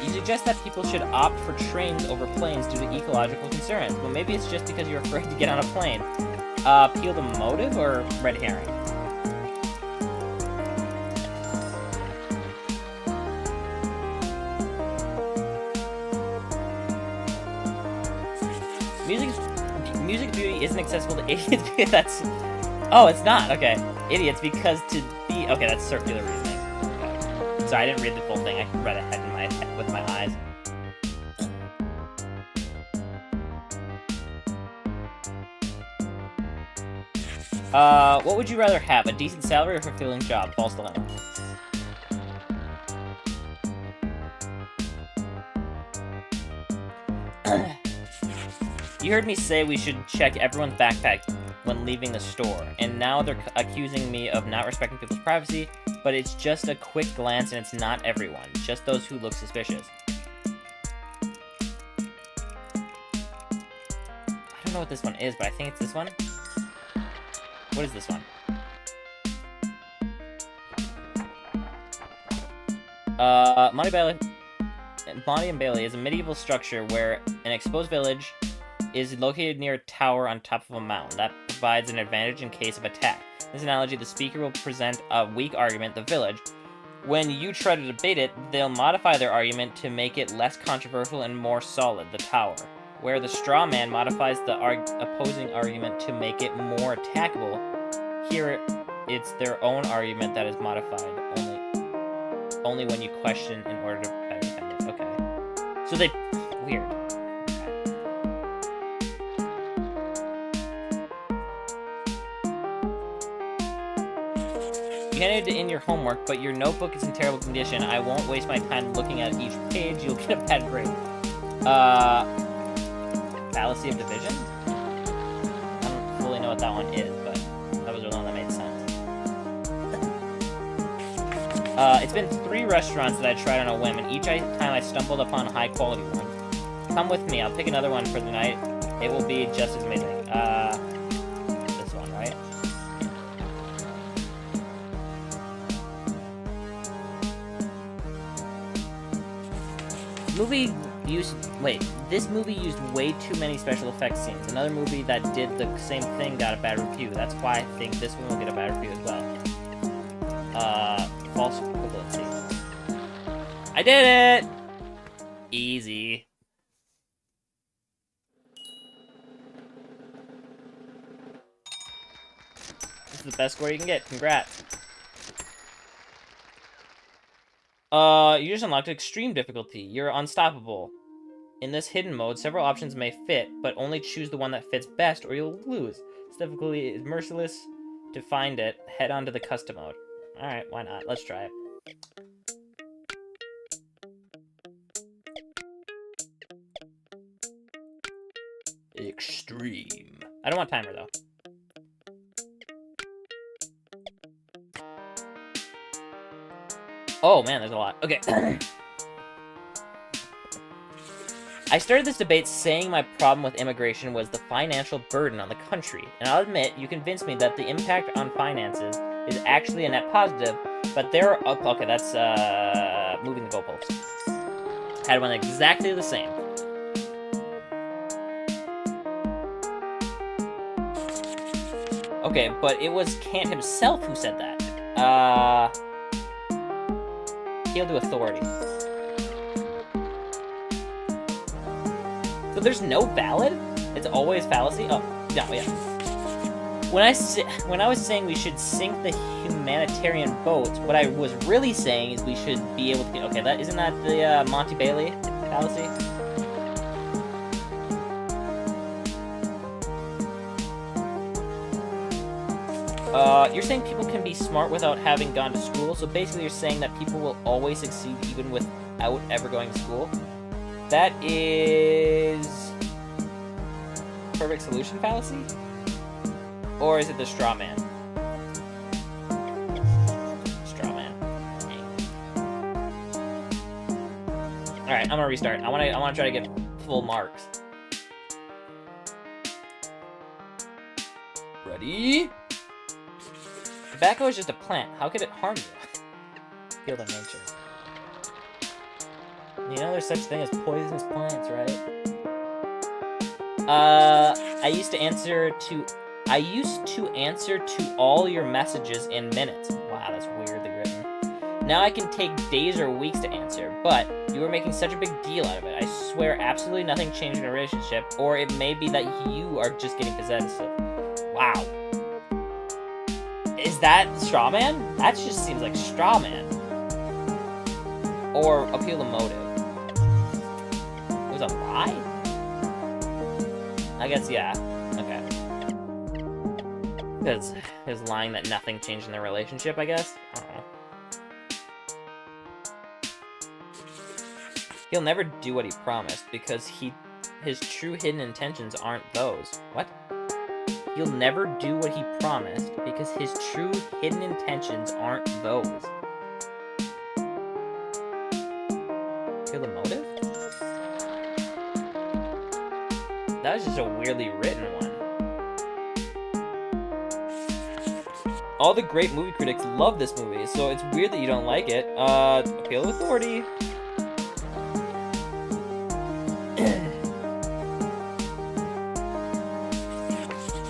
Speaker 1: You suggest that people should opt for trains over planes due to ecological concerns. Well, maybe it's just because you're afraid to get on a plane. Appeal to motive or red herring? Music beauty isn't accessible to idiots because that's... Oh, it's not. Okay. Idiots because to be... Okay, that's circular reasoning. Okay. Sorry, I didn't read the full thing. I read ahead in my head with my eyes. What would you rather have? A decent salary or a fulfilling job? False dilemma. You heard me say we should check everyone's backpack when leaving the store, and now they're accusing me of not respecting people's privacy, but it's just a quick glance and it's not everyone, just those who look suspicious. I don't know what this one is, but I think it's this one. What is this one? Monty and Bailey is a medieval structure where an exposed village is located near a tower on top of a mountain. That provides an advantage in case of attack. In this analogy, the speaker will present a weak argument. The village, When you try to debate it, they'll modify their argument to make it less controversial and more solid, the tower. Where the straw man modifies the opposing argument to make it more attackable, here it's their own argument that is modified, only when you question in order to better defend it. Okay. So they... Weird. You handed in your homework, but your notebook is in terrible condition. I won't waste my time looking at each page. You'll get a bad grade. Fallacy of division? I don't fully know what that one is, but that was the one that made sense. It's been 3 restaurants that I tried on a whim, and each time I stumbled upon a high-quality one. Come with me. I'll pick another one for the night. It will be just as amazing. This one, right? This movie used way too many special effects scenes. Another movie that did the same thing got a bad review. That's why I think this one will get a bad review as well. False equivalency. I did it! Easy. This is the best score you can get. Congrats. You just unlocked extreme difficulty. You're unstoppable. In this hidden mode, several options may fit, but only choose the one that fits best or you'll lose. This difficulty is merciless. To find it, head on to the custom mode. Alright, why not? Let's try it. Extreme. I don't want timer, though. Oh, man, there's a lot. Okay. I started this debate saying my problem with immigration was the financial burden on the country. And I'll admit, you convinced me that the impact on finances is actually a net positive, but there are... Oh, okay, that's, moving the goalposts. Had one exactly the same. Okay, but it was Kant himself who said that. Appeal to authority. So there's no valid? It's always fallacy? Oh, no, yeah. When I was saying we should sink the humanitarian boats, what I was really saying is we should be able to get... Okay, isn't that the Monty Bailey fallacy? You're saying people can be smart without having gone to school, so basically you're saying that people will always succeed even without ever going to school? That is... perfect solution fallacy? Or is it the straw man? Straw man. Alright, I'm gonna restart. I wanna try to get full marks. Ready? Tobacco is just a plant. How could it harm you? Feel the nature. You know there's such thing as poisonous plants, right? I used to answer to all your messages in minutes. Wow, that's weirdly written. Now I can take days or weeks to answer, but you were making such a big deal out of it. I swear absolutely nothing changed in a relationship, or it may be that you are just getting possessive. Wow. Is that straw man? That just seems like straw man. Or appeal to motive. It was a lie? I guess, yeah. Okay. Because he was lying that nothing changed in their relationship, I guess? I don't know. He'll never do what he promised because his true hidden intentions aren't those. What? He'll never do what he promised because his true hidden intentions aren't those. Feel the motive? That was just a weirdly written one. All the great movie critics love this movie, so it's weird that you don't like it. Appeal to authority.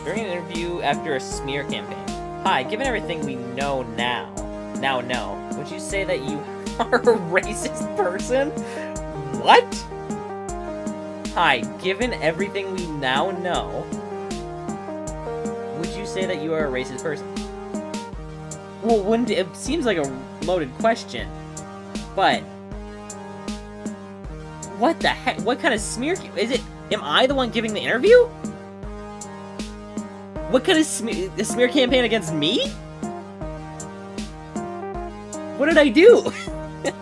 Speaker 1: During an interview after a smear campaign. Hi, given everything we know now, now know. Would you say that you are a racist person? What? Hi, given everything we now know, would you say that you are a racist person? Well, wouldn't it seems like a loaded question, but what the heck? What kind of smear is it? Am I the one giving the interview? What kind of smear campaign against me? What did I do?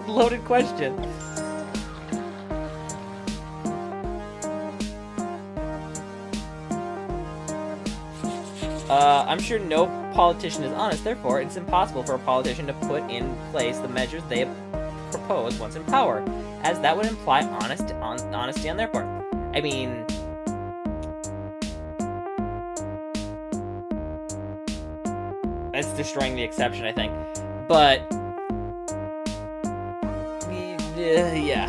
Speaker 1: Loaded question. I'm sure no politician is honest, therefore it's impossible for a politician to put in place the measures they propose once in power, as that would imply honesty on their part. I mean, it's destroying the exception, I think. But, yeah.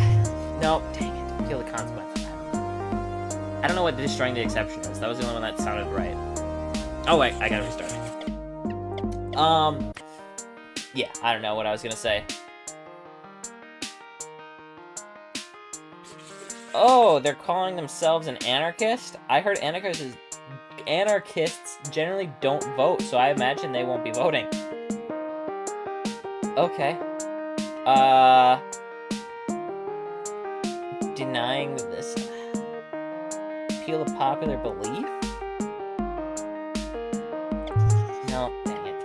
Speaker 1: No, dang it. Feel the consequence. I don't know what destroying the exception is. That was the only one that sounded right. Oh, wait, I gotta restart. Yeah, I don't know what I was gonna say. Oh, they're calling themselves an anarchist? I heard anarchists generally don't vote, so I imagine they won't be voting. Okay. Denying this appeal to popular belief? No, dang it.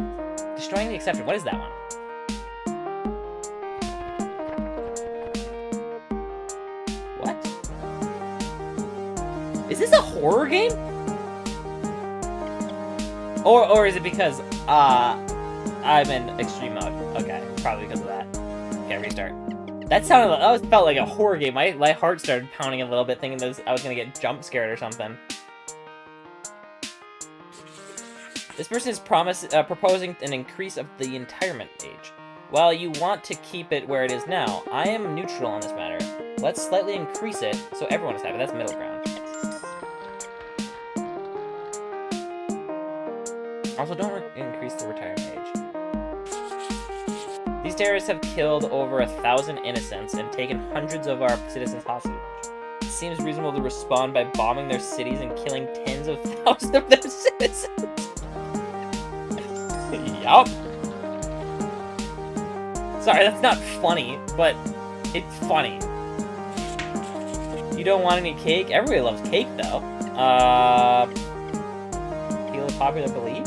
Speaker 1: Destroying the exception. What is that one? What? Is this a horror game? Or is it because, I'm in extreme mode? Okay, probably because of that. Okay, restart. That felt like a horror game. My heart started pounding a little bit, thinking that I was gonna get jump scared or something. This person is proposing an increase of the retirement age. While you want to keep it where it is now, I am neutral on this matter. Let's slightly increase it so everyone is happy. That's middle ground. Also, don't increase the retirement age. These terrorists have killed over 1,000 innocents and taken hundreds of our citizens hostage. It seems reasonable to respond by bombing their cities and killing tens of thousands of their citizens. Yup. Sorry, that's not funny, but it's funny. You don't want any cake? Everybody loves cake, though. Appeal to popular belief?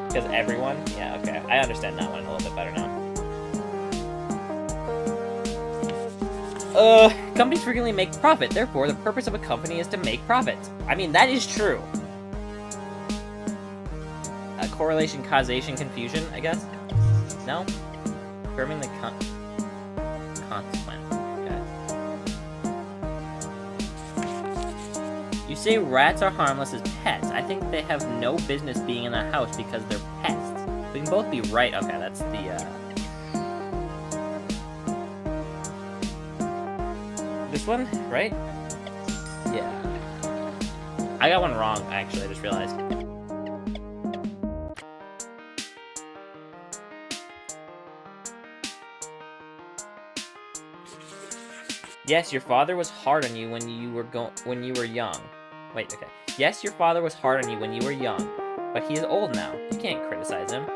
Speaker 1: Because everyone? Yeah, okay. I understand that one a little bit better now. Companies frequently make profit. Therefore, the purpose of a company is to make profits. I mean, that is true. Correlation, causation, confusion, I guess? No? Confirming the consequence. Okay. You say rats are harmless as pets. I think they have no business being in the house because they're pests. We can both be right. Okay, that's the, this one, right? Yeah. I got one wrong, actually, I just realized. Yes, your father was hard on you when you were young. Wait, okay. Yes, your father was hard on you when you were young, but he is old now. You can't criticize him.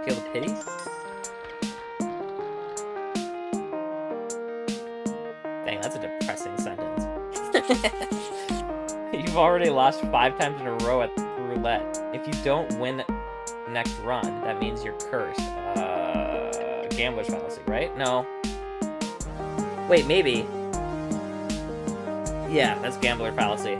Speaker 1: Feel the pity? Dang, that's a depressing sentence. You've already lost 5 times in a row at roulette. If you don't win next run, that means you're cursed. Gambler's fallacy, right? No. Wait, maybe. Yeah, that's gambler fallacy.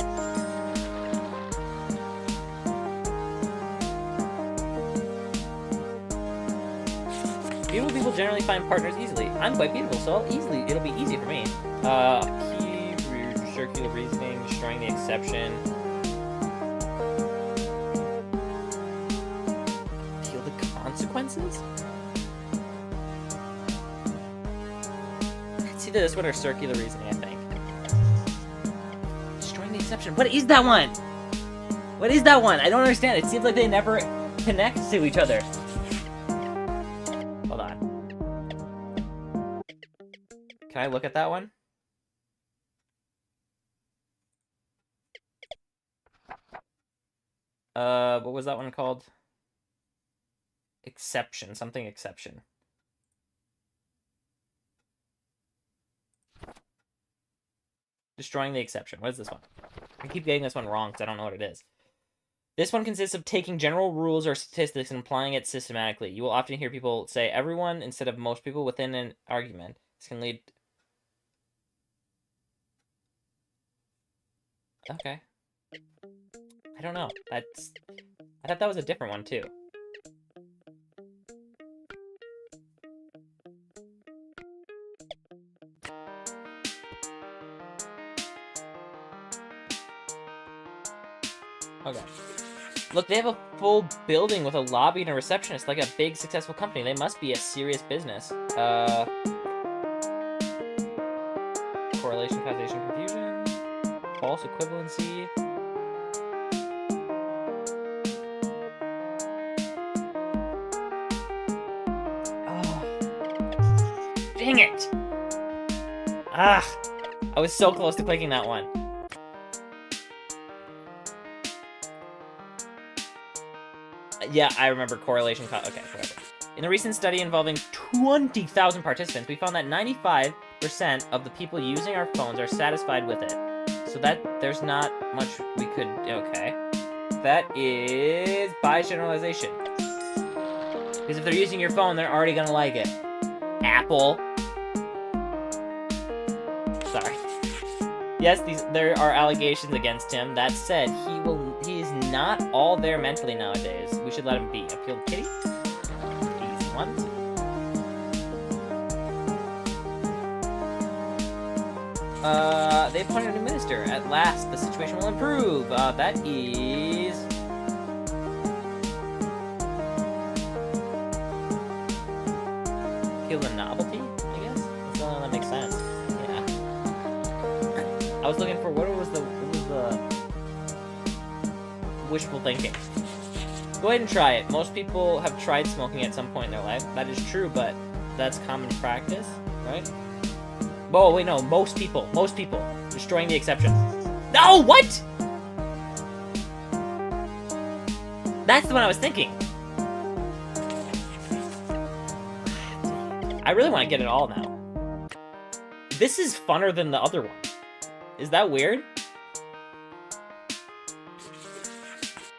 Speaker 1: Beautiful people generally find partners easily. I'm quite beautiful, so it'll be easy for me. Circular reasoning, destroying the exception. Feel the consequences? It's either this one or circular reasoning, I think. Destroying the exception. What is that one? What is that one? I don't understand. It seems like they never connect to each other. Can I look at that one? What was that one called? Exception. Something exception. Destroying the exception. What is this one? I keep getting this one wrong because I don't know what it is. This one consists of taking general rules or statistics and applying it systematically. You will often hear people say everyone instead of most people within an argument. This can lead... Okay. I don't know. I thought that was a different one, too. Okay. Look, they have a full building with a lobby and a receptionist, like a big, successful company. They must be a serious business. Correlation, causation, confusion. False equivalency. Oh. Dang it! Ah! I was so close to clicking that one. Yeah, I remember correlation. Okay, whatever. In a recent study involving 20,000 participants, we found that 95% of the people using our phones are satisfied with it. So that there's not much we could... Okay. That is bias generalization. Because if they're using your phone, they're already gonna like it. Apple. Sorry. Yes, there are allegations against him. That said, he is not all there mentally nowadays. We should let him be. Appeal to Kitty? Easy ones. They appointed a new minister. At last, the situation will improve. That is... Appeal to novelty, I guess? That's the only one that makes sense. Yeah. I was looking for what was the wishful thinking. Go ahead and try it. Most people have tried smoking at some point in their life. That is true, but that's common practice, right? Oh, wait, no. Most people. Destroying the exception. No, what? That's the one I was thinking. I really want to get it all now. This is funner than the other one. Is that weird?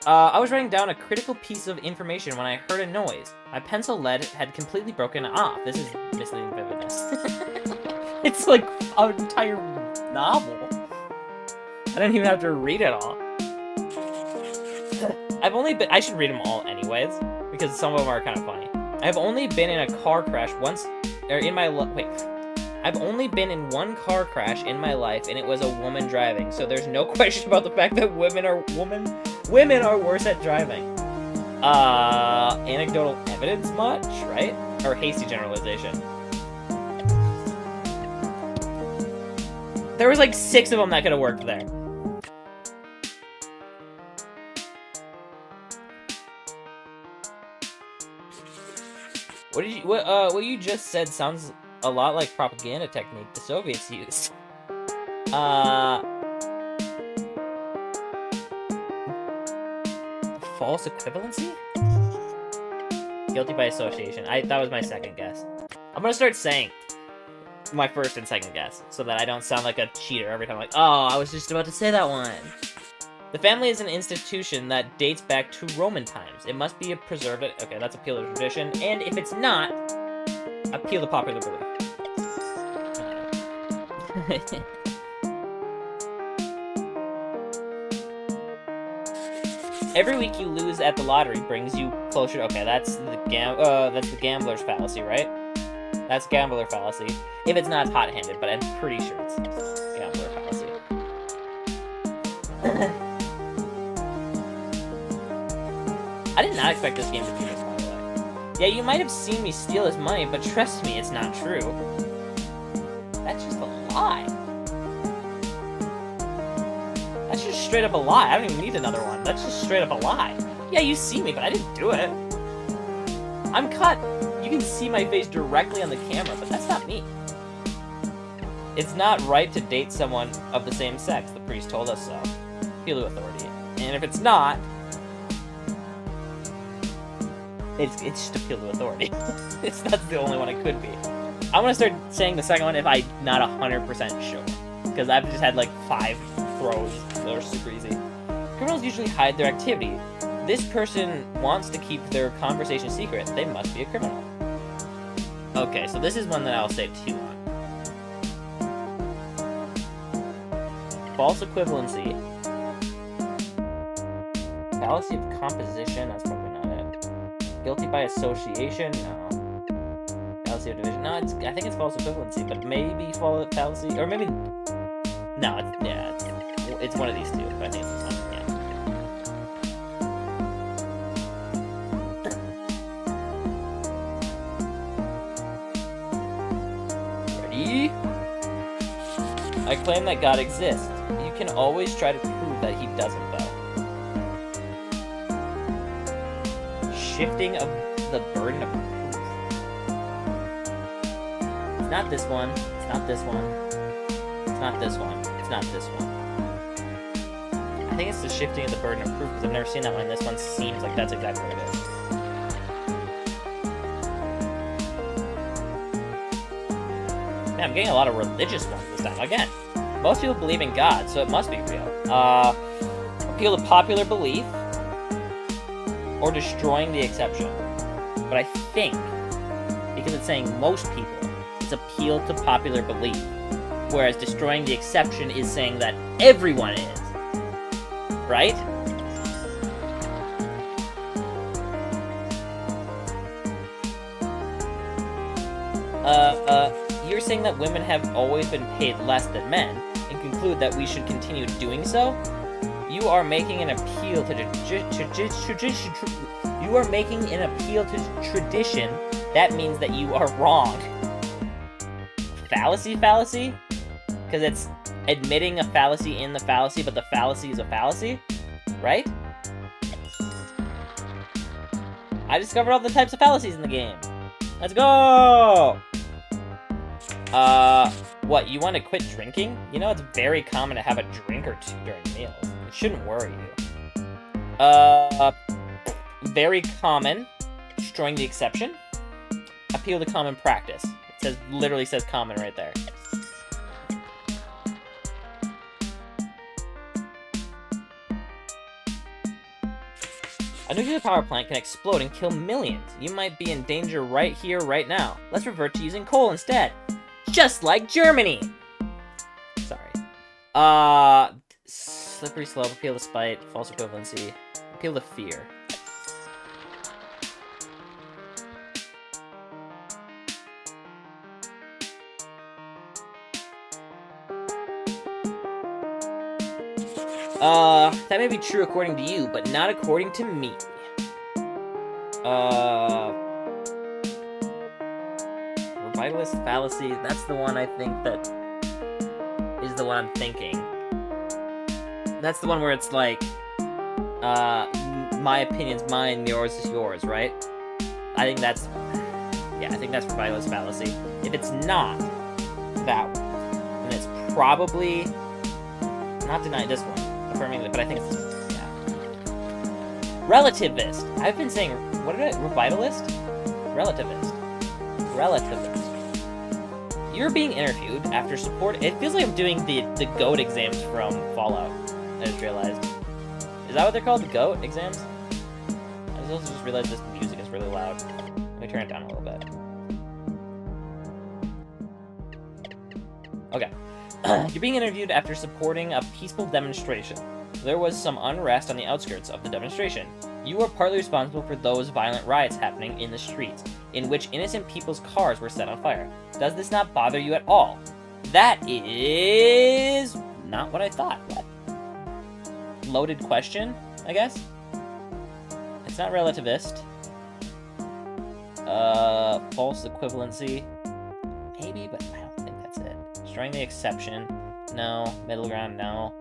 Speaker 1: I was writing down a critical piece of information when I heard a noise. My pencil lead had completely broken off. This is misleading vividness. It's like an entire novel. I didn't even have to read it all. I should read them all anyways, because some of them are kind of funny. I've only been in a car crash once, or in my I've only been in one car crash in my life, and it was a woman driving. So there's no question about the fact that women are worse at driving. Anecdotal evidence much, right? Or hasty generalization. There was like 6 of them that could have worked there. What you just said sounds a lot like propaganda technique the Soviets used. False equivalency? Guilty by association. That was my second guess. I'm gonna start saying my first and second guess, so that I don't sound like a cheater every time. Like, oh, I was just about to say that one. The family is an institution that dates back to Roman times. It must be preserved. Okay, that's appeal to tradition. And if it's not, appeal to popular belief. Every week you lose at the lottery brings you closer. Okay, that's the gambler's fallacy, right? That's gambler fallacy. If it's not, it's hot-handed, but I'm pretty sure it's gambler fallacy. I did not expect this game to be this, by the way. Yeah, you might have seen me steal his money, but trust me, it's not true. That's just a lie. That's just straight up a lie. I don't even need another one. That's just straight up a lie. Yeah, you see me, but I didn't do it. I'm cut. You can see my face directly on the camera, but that's not me. It's not right to date someone of the same sex. The priest told us so. Appeal to authority. And if it's not, it's just appeal to authority. That's the only one it could be. I'm gonna start saying the second one if I'm not 100% sure. Because I've just had like 5 throws that are super easy. Criminals usually hide their activity. This person wants to keep their conversation secret. They must be a criminal. Okay, so this is one that I'll say 2 on. False equivalency. Fallacy of composition, that's probably not it. Guilty by association, no. Fallacy of division, no, I think it's false equivalency, but maybe fallacy, or maybe, no, it's one of these 2, but I think it's this one, yeah. Ready? I claim that God exists. You can always try to prove that he doesn't, though. Shifting of the burden of proof. It's not this one. It's not this one. It's not this one. It's not this one. I think it's the shifting of the burden of proof, because I've never seen that one, and this one seems like that's exactly what it is. Man, I'm getting a lot of religious ones this time. Again, most people believe in God, so it must be real. Appeal to popular belief, or destroying the exception. But I think, because it's saying most people, it's appeal to popular belief. Whereas destroying the exception is saying that everyone is. Right? You're saying that women have always been paid less than men, and conclude that we should continue doing so? You are making an appeal to You are making an appeal to tradition. That means that you are wrong. Fallacy? Because it's admitting a fallacy in the fallacy, but the fallacy is a fallacy? Right? I discovered all the types of fallacies in the game. Let's go! What, you want to quit drinking? You know, it's very common to have a drink or 2 during meals. It shouldn't worry you. Very common. Destroying the exception. Appeal to common practice. It literally says common right there. A nuclear power plant can explode and kill millions. You might be in danger right here, right now. Let's revert to using coal instead. Just like Germany! Sorry. Slippery slope, appeal to spite, false equivalency, appeal to fear. That may be true according to you, but not according to me. Revitalist fallacy, that's the one I think that is the one I'm thinking. That's the one where it's like, my opinion's mine, yours is yours, right? I think that's revitalist fallacy. If it's not that one, then it's probably not denying this one. Affirming it, but I think it's this one. Yeah. Relativist. I've been saying, what did I? Revitalist? Relativist. You're being interviewed after support. It feels like I'm doing the GOAT exams from Fallout. I just realized. Is that what they're called? The GOAT exams? I also just realized this music is really loud. Let me turn it down a little bit. Okay. You're being interviewed after supporting a peaceful demonstration. There was some unrest on the outskirts of the demonstration. You are partly responsible for those violent riots happening in the streets, in which innocent people's cars were set on fire. Does this not bother you at all? That is not what I thought. What? Loaded question, I guess? It's not relativist. False equivalency. Maybe, but I don't think that's it. Destroying the exception. No. Middle ground, no.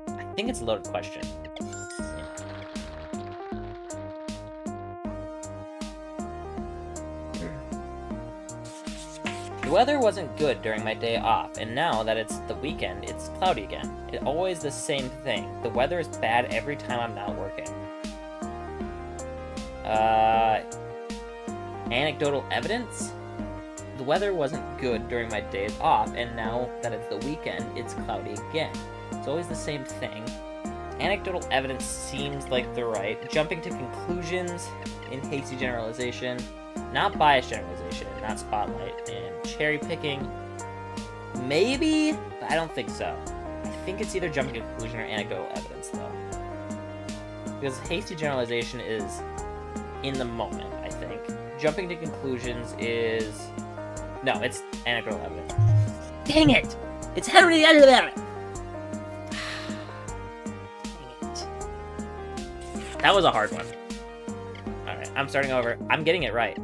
Speaker 1: I think it's a loaded question. The weather wasn't good during my day off, and now that it's the weekend, it's cloudy again. It's always the same thing. The weather is bad every time I'm not working. Anecdotal evidence? The weather wasn't good during my days off, and now that it's the weekend, it's cloudy again. It's always the same thing. Anecdotal evidence seems like they're right. Jumping to conclusions in hasty generalization. Not biased generalization, not spotlight. And cherry picking. Maybe, but I don't think so. I think it's either jumping to conclusion or anecdotal evidence, though. Because hasty generalization is in the moment, I think. Jumping to conclusions is... No, it's anecdotal evidence. Dang it! It's Henry the Editor! Dang it. That was a hard one. Alright, I'm starting over. I'm getting it right.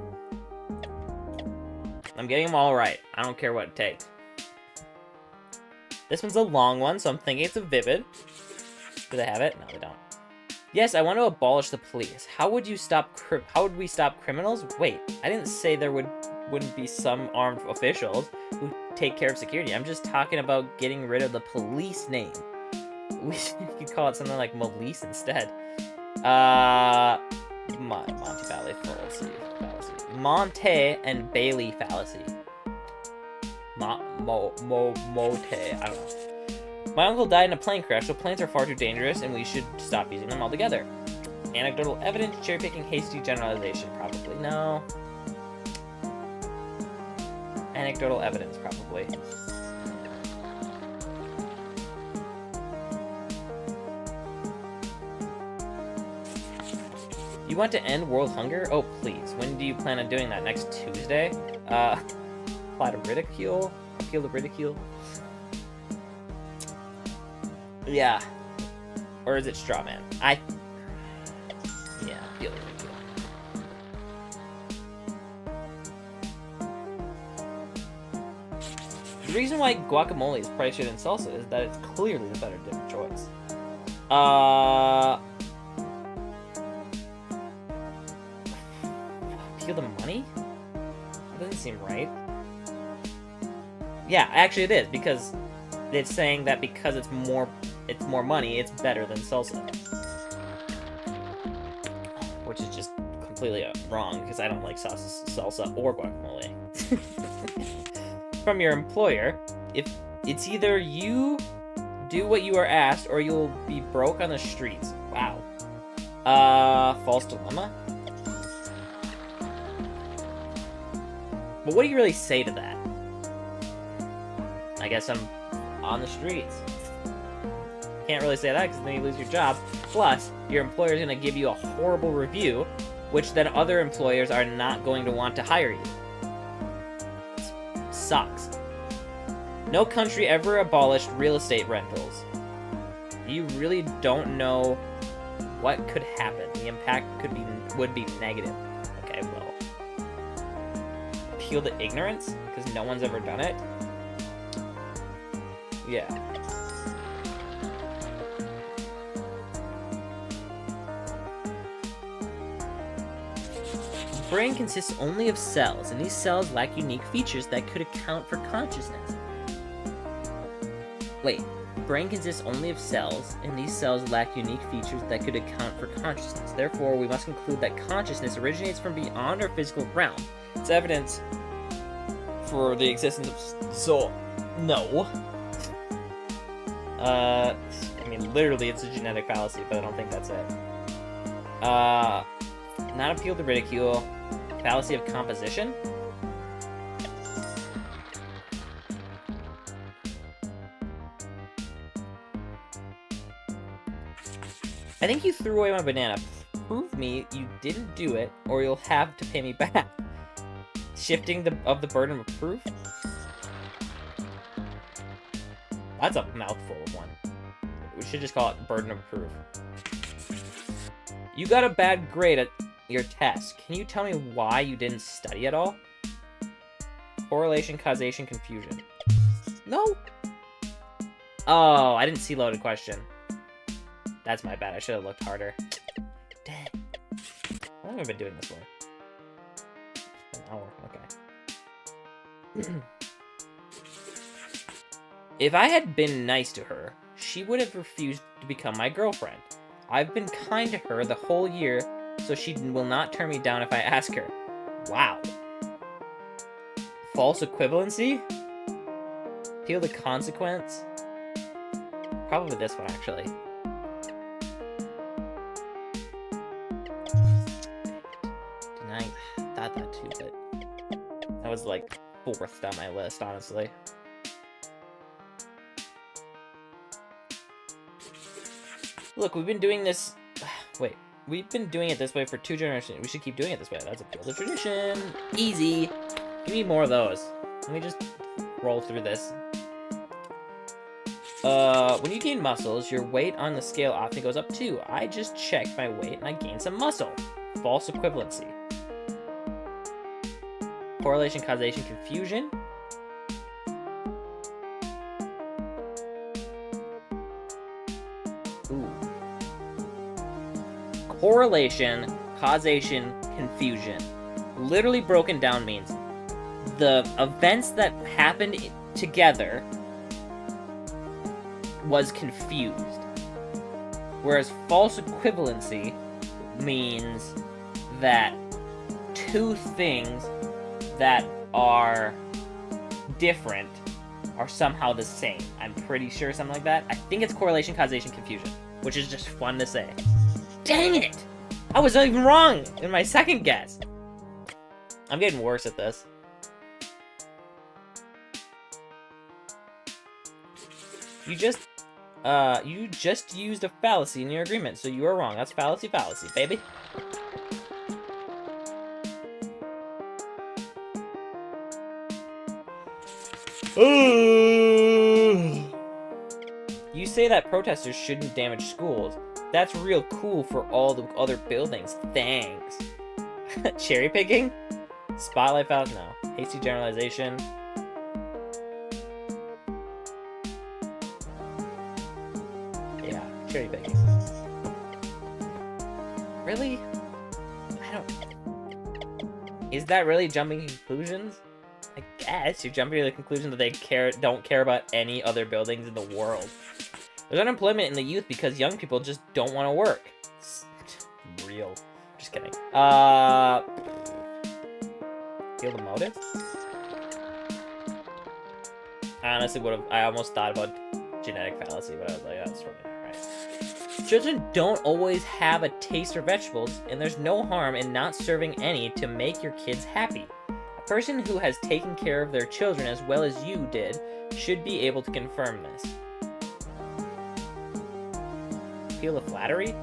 Speaker 1: I'm getting them all right. I don't care what it takes. This one's a long one, so I'm thinking it's a vivid. Do they have it? No, they don't. Yes, I want to abolish the police. How would we stop criminals? Wait, I didn't say there wouldn't be some armed officials who take care of security. I'm just talking about getting rid of the police name. We could call it something like Police instead. Monty Valley Fallacy. Monte and Bailey Fallacy. Mote, I don't know. My uncle died in a plane crash, so planes are far too dangerous, and we should stop using them altogether. Anecdotal evidence, cherry-picking, hasty generalization, probably. No. Anecdotal evidence, probably. You want to end world hunger? Oh, please. When do you plan on doing that? Next Tuesday? Apply to ridicule? Appeal to ridicule? Yeah. Or is it straw man? Yeah, appeal to ridicule. The reason why guacamole is pricier than salsa is that it's clearly the better dip choice. Appeal to money? That doesn't seem right. Yeah, actually it is, because it's saying that because it's more money, it's better than salsa. Which is just completely wrong, because I don't like salsa or guacamole. From your employer, if it's either you do what you are asked, or you'll be broke on the streets. Wow. False dilemma? But what do you really say to that? I guess I'm on the streets. Can't really say that, because then you lose your job. Plus, your employer's going to give you a horrible review, which then other employers are not going to want to hire you. Sucks. No country ever abolished real estate rentals. You really don't know what could happen. The impact would be negative. Okay, well. Appeal to ignorance? Because no one's ever done it? Yeah. The brain consists only of cells, and these cells lack unique features that could account for consciousness. Wait, the brain consists only of cells, and these cells lack unique features that could account for consciousness. Therefore, we must conclude that consciousness originates from beyond our physical realm. It's evidence for the existence of soul. No. I mean, literally, it's a genetic fallacy, but I don't think that's it. Not appeal to ridicule. Fallacy of composition? I think you threw away my banana. Prove me you didn't do it, or you'll have to pay me back. Shifting of the burden of proof? That's a mouthful of one. We should just call it burden of proof. You got a bad grade at your test. Can you tell me why you didn't study at all? Correlation, causation, confusion. No. Oh, I didn't see loaded question. That's my bad. I should have looked harder. Dang. How long have I been doing this for? An hour. Okay. If I had been nice to her, she would have refused to become my girlfriend. I've been kind to her the whole year, so she will not turn me down if I ask her. Wow. False equivalency? Feel the consequence? Probably this one, actually. Denying. Thought that too, but that was like 4th on my list, honestly. Look, we've been doing this... Wait. We've been doing it this way for 2 generations. We should keep doing it this way. That's a field of tradition. Easy. Give me more of those. Let me just roll through this. When you gain muscles, your weight on the scale often goes up too. I just checked my weight and I gained some muscle. False equivalency. Correlation, causation, confusion. Ooh. Correlation, causation, confusion. Literally broken down means the events that happened together was confused. Whereas false equivalency means that 2 things that are different are somehow the same. I'm pretty sure something like that. I think it's correlation, causation, confusion, which is just fun to say. Dang it! I was not even wrong in my second guess. I'm getting worse at this. You just used a fallacy in your agreement, so you are wrong. That's fallacy, baby. You say that protesters shouldn't damage schools. That's real cool for all the other buildings. Thanks. Cherry picking? Spotlight fallacy? No. Hasty generalization. Yeah, cherry picking. Really? I don't... Is that really jumping conclusions? I guess you're jumping to the conclusion that they don't care about any other buildings in the world. There's unemployment in the youth because young people just don't want to work. It's real. Just kidding. Feel the motive? I honestly I almost thought about genetic fallacy, but I was like, that's probably not right. Children don't always have a taste for vegetables, and there's no harm in not serving any to make your kids happy. A person who has taken care of their children as well as you did should be able to confirm this. Feel the flattery?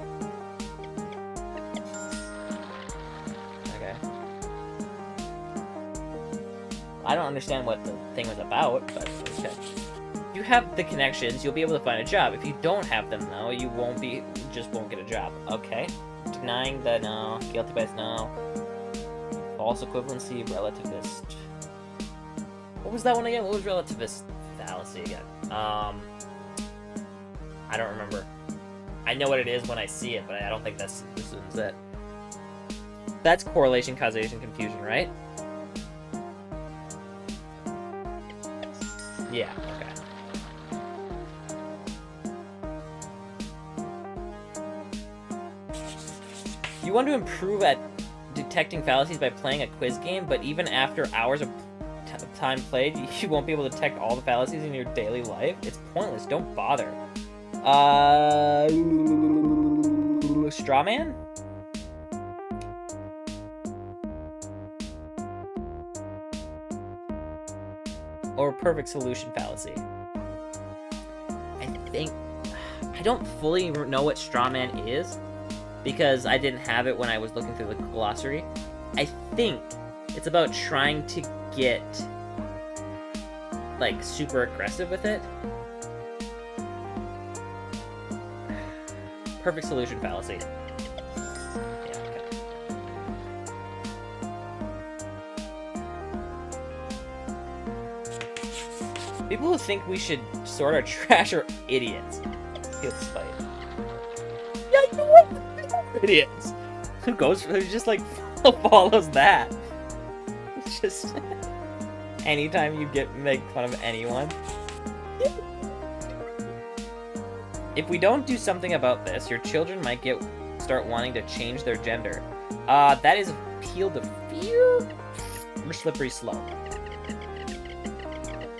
Speaker 1: Okay. I don't understand what the thing was about, but okay. If you have the connections, you'll be able to find a job. If you don't have them, though, you just won't get a job. Okay. Denying the no. Guilty by no. False equivalency, relativist. What was that one again? What was relativist fallacy again? I don't remember. I know what it is when I see it, but I don't think this is it. That's correlation, causation, confusion, right? Yeah, okay. You want to improve at detecting fallacies by playing a quiz game, but even after hours of time played, you won't be able to detect all the fallacies in your daily life? It's pointless. Don't bother. Straw man? Or perfect solution fallacy? I don't fully know what straw man is, because I didn't have it when I was looking through the glossary. I think it's about trying to get, like, super aggressive with it. Perfect solution fallacy. Yeah, okay. People who think we should sort our trash are idiots. Feel the spite. Yeah, you know what? Idiots. Who just like follows that? It's just anytime you make fun of anyone. If we don't do something about this, your children might start wanting to change their gender. That is appeal to fear or slippery slope.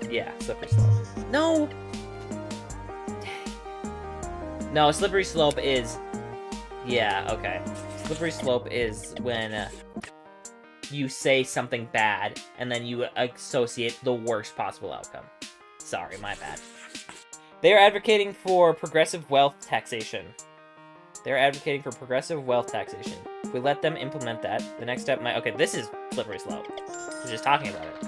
Speaker 1: Yeah, slippery slope. No! No, slippery slope is... Yeah, okay. Slippery slope is when you say something bad, and then you associate the worst possible outcome. Sorry, my bad. They are advocating for progressive wealth taxation. They're advocating for progressive wealth taxation. If we let them implement that, the next step might... Okay, this is slippery slope. We're just talking about it.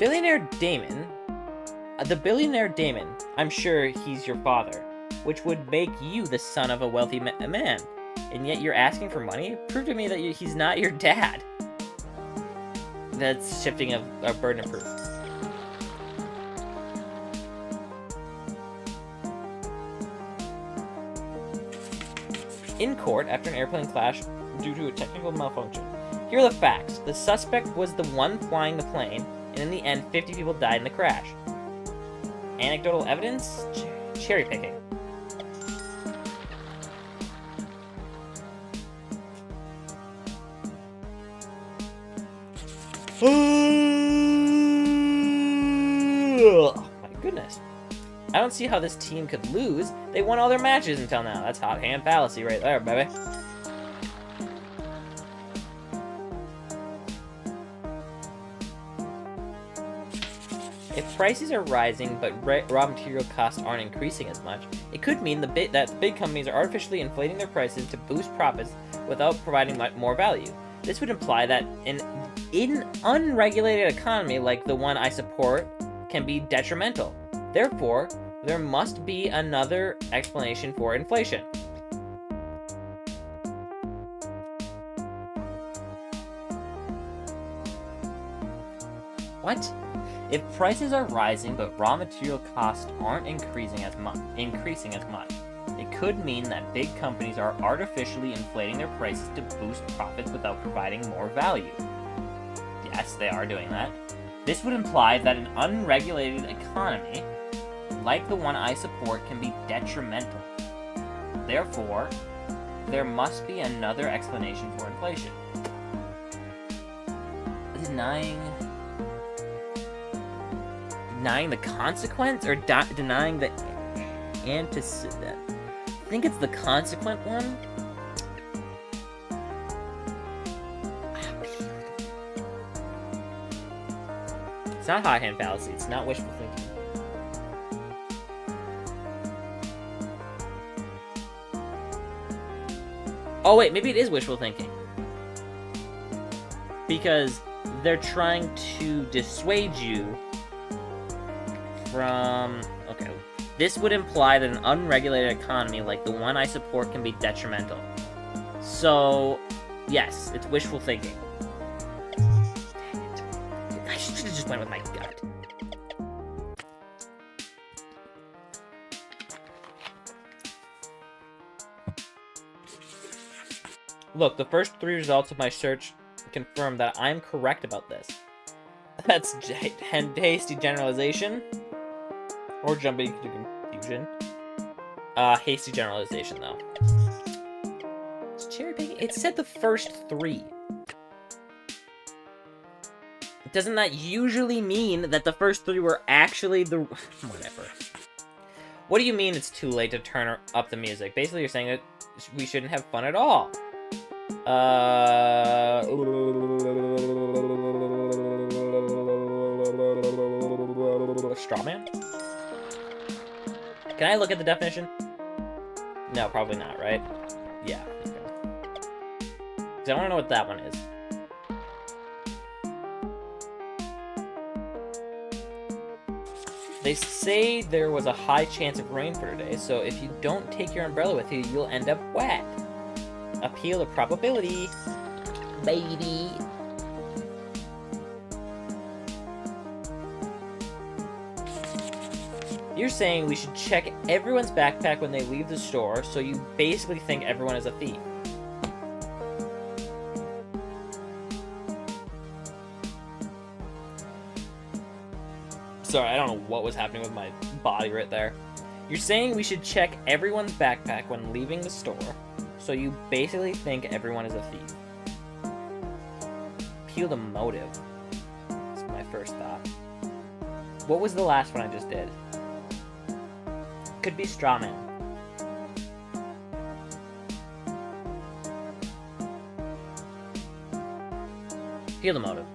Speaker 1: Billionaire Damon... the billionaire Damon, I'm sure he's your father, which would make you the son of a wealthy man. And yet you're asking for money? Prove to me that he's not your dad. That's shifting a burden of proof. In court, after an airplane crash due to a technical malfunction. Here are the facts. The suspect was the one flying the plane, and in the end, 50 people died in the crash. Anecdotal evidence? Cherry picking. Oh my goodness. I don't see how this team could lose. They won all their matches until now. That's hot hand fallacy right there, baby. If prices are rising, but raw material costs aren't increasing as much, it could mean that the big companies are artificially inflating their prices to boost profits without providing more value. This would imply that an unregulated economy like the one I support can be detrimental. Therefore, there must be another explanation for inflation. What? If prices are rising but raw material costs aren't increasing as much, it could mean that big companies are artificially inflating their prices to boost profits without providing more value. Yes, they are doing that. This would imply that an unregulated economy, like the one I support, can be detrimental. Therefore, there must be another explanation for inflation. Denying the consequence, or denying the antecedent? I think it's the consequent one. It's not hot hand fallacy. It's not wishful thinking. Oh wait, maybe it is wishful thinking. Because they're trying to dissuade you from... Okay. This would imply that an unregulated economy like the one I support can be detrimental. So, yes, it's wishful thinking. Dang it. I should have just went with my gut. Look, the first 3 results of my search confirm that I'm correct about this. That's hasty generalization. Or jumping to confusion. Hasty generalization, though. It's cherry picking. It said the first 3. Doesn't that usually mean that the first 3 were actually the... Whatever. What do you mean it's too late to turn up the music? Basically, you're saying that we shouldn't have fun at all. Strawman? Can I look at the definition? No, probably not, right? Yeah. Okay. 'Cause I want to know what that one is. They say there was a high chance of rain for today, so if you don't take your umbrella with you, you'll end up wet. Appeal to probability, baby. You're saying we should check everyone's backpack when they leave the store, so you basically think everyone is a thief. Sorry, I don't know what was happening with my body right there. You're saying we should check everyone's backpack when leaving the store, so you basically think everyone is a thief. Peel the motive. That's my first thought. What was the last one I just did? Could be straw man. Peel the motive.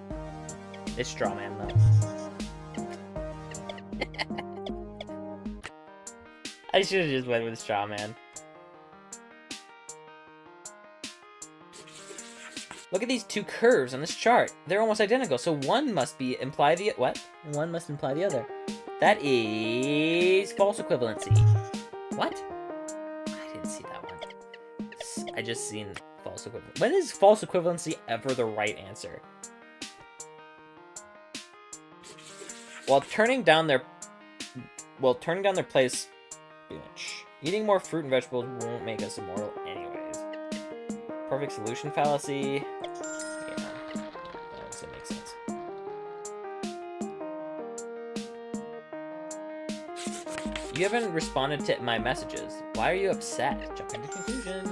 Speaker 1: It's straw man though. I should have just went with straw man. Look at these two curves on this chart. They're almost identical, so one must imply the what? One must imply the other. That is false equivalency. What? I didn't see that one. I just seen false equivalency. When is false equivalency ever the right answer? While turning down their place, eating more fruit and vegetables won't make us immortal anyways. Perfect solution fallacy. Yeah, that doesn't make sense. You haven't responded to my messages. Why are you upset? Jumping to conclusions.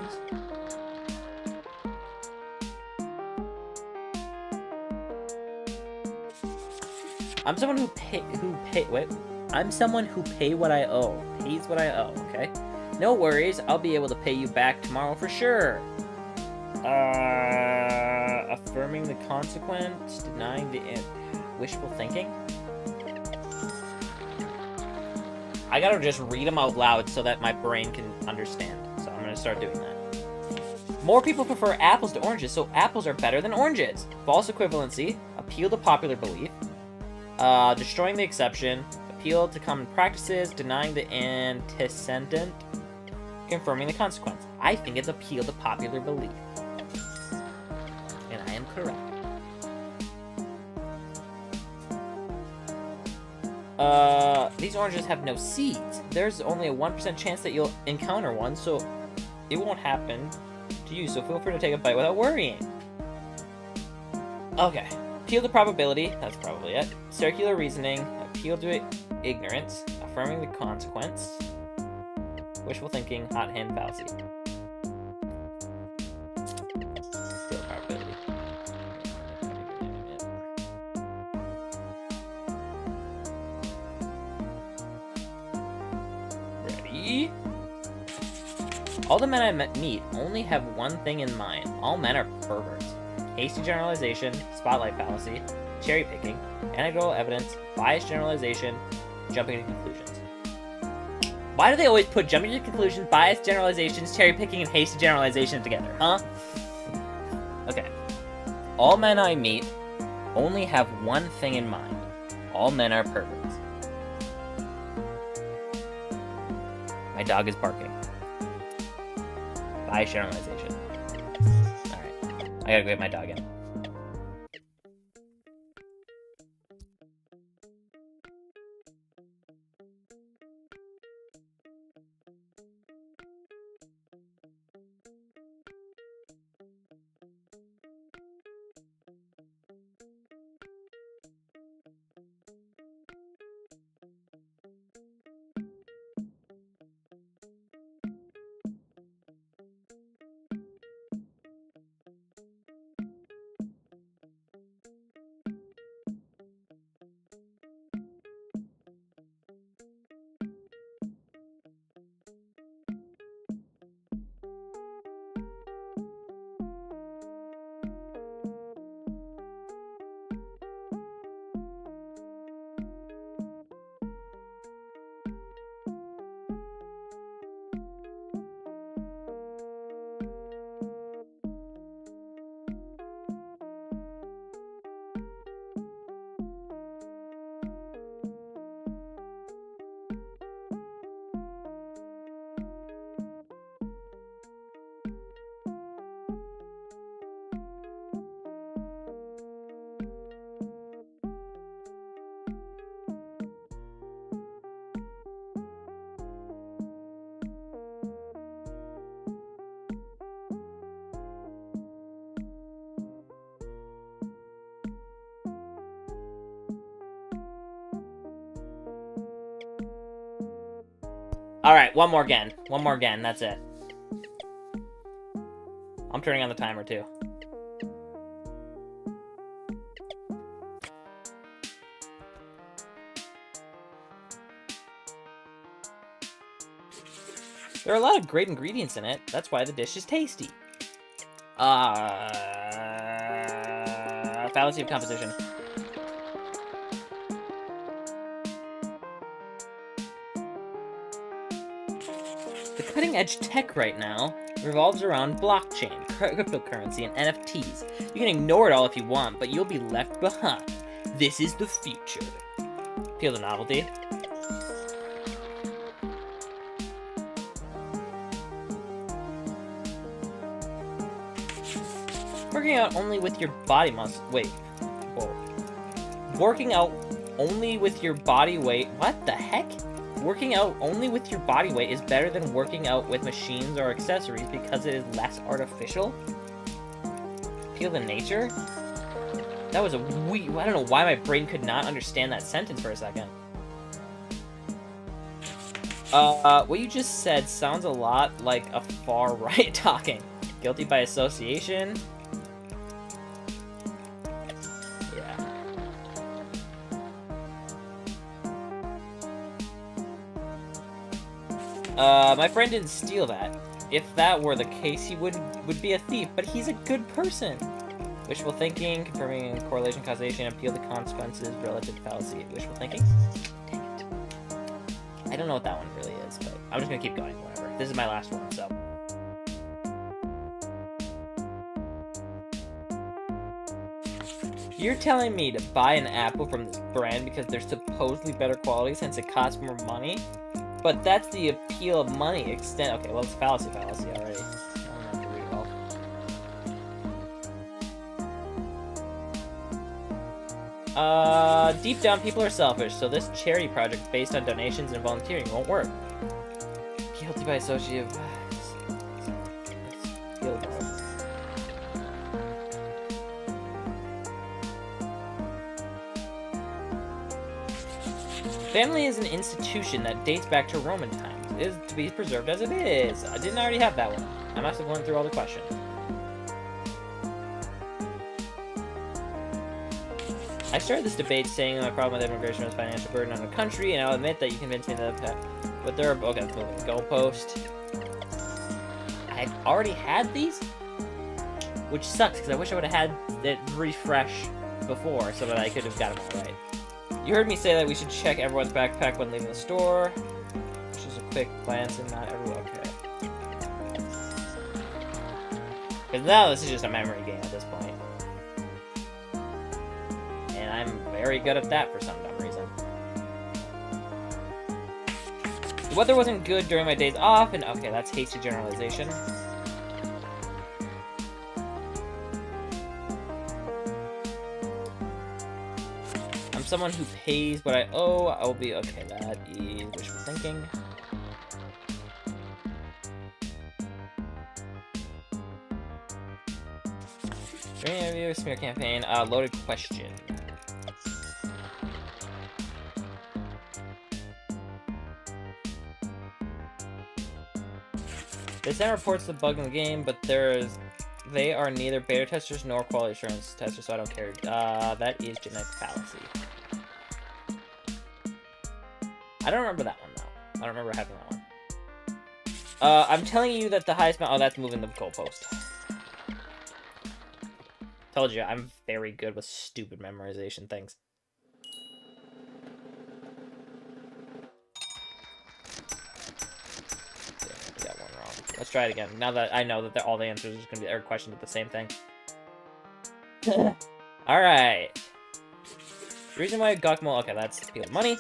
Speaker 1: I'm someone I'm someone who pays what I owe, okay? No worries, I'll be able to pay you back tomorrow for sure. Affirming the consequence, denying the wishful thinking. I gotta just read them out loud so that my brain can understand. So I'm gonna start doing that. More people prefer apples to oranges, so apples are better than oranges. False equivalency, appeal to popular belief. Destroying the exception, appeal to common practices, denying the antecedent, confirming the consequence. I think it's appeal to popular belief. And I am correct. These oranges have no seeds. There's only a 1% chance that you'll encounter one, so it won't happen to you, so feel free to take a bite without worrying. Okay. Appeal to probability, that's probably it. Circular reasoning, appeal to ignorance, affirming the consequence, wishful thinking, hot hand fallacy. Appeal to probability. Ready? All the men I meet only have one thing in mind. All men are perverts. Hasty generalization, spotlight fallacy, cherry picking, anecdotal evidence, biased generalization, jumping to conclusions. Why do they always put jumping to conclusions, biased generalizations, cherry picking, and hasty generalization together, huh? Okay. All men I meet only have one thing in mind. All men are perverts. My dog is barking. Biased generalization. I gotta go get my dog in. Alright, one more again. One more again, that's it. I'm turning on the timer, too. There are a lot of great ingredients in it. That's why the dish is tasty. Fallacy of composition. The cutting-edge tech right now revolves around blockchain, cryptocurrency, and NFTs. You can ignore it all if you want, but you'll be left behind. This is the future. Feel the novelty? Working out only with your body muscle. Wait. Whoa. Working out only with your body weight. What the heck? Working out only with your body weight is better than working out with machines or accessories because it is less artificial? Feel the nature? That was a I don't know why my brain could not understand that sentence for a second. What you just said sounds a lot like a far right talking. Guilty by association? My friend didn't steal that. If that were the case, he would be a thief, but he's a good person. Wishful thinking, confirming correlation, causation, appeal to consequences, relative to fallacy. Wishful thinking? Dang it. I don't know what that one really is, but I'm just gonna keep going, whatever. This is my last one, so. You're telling me to buy an apple from this brand because they're supposedly better quality since it costs more money? But that's the appeal of money extent. Okay, well, it's fallacy already. I don't have to read it all. Deep down, people are selfish, so this charity project based on donations and volunteering won't work. Guilty by associative. Family is an institution that dates back to Roman times. It is to be preserved as it is. I didn't already have that one. I must have went through all the questions. I started this debate saying my problem with immigration was financial burden on the country, and I'll admit that you convinced me that. But there are okay, let's move on. Goalpost. I've already had these, which sucks because I wish I would have had it refresh before so that I could have got them all right. You heard me say that we should check everyone's backpack when leaving the store. Just a quick glance and not everyone. Okay. Because now this is just a memory game at this point. And I'm very good at that for some dumb reason. The weather wasn't good during my days off, and okay, that's hasty generalization. Someone who pays what I owe, I'll be okay. That is wishful thinking. During the interview, smear campaign, loaded question. They sent reports to the bug in the game, but they are neither beta testers nor quality assurance testers, so I don't care. That is genetic fallacy. I don't remember that one, though. I don't remember having that one. I'm telling you that the highest amount... Oh, that's moving the goalpost. Told you, I'm very good with stupid memorization things. Yeah, I got one wrong. Let's try it again. Now that I know that all the answers are going to be every question with the same thing. Alright. The reason why Gawkmo... Okay, that's appeal of money.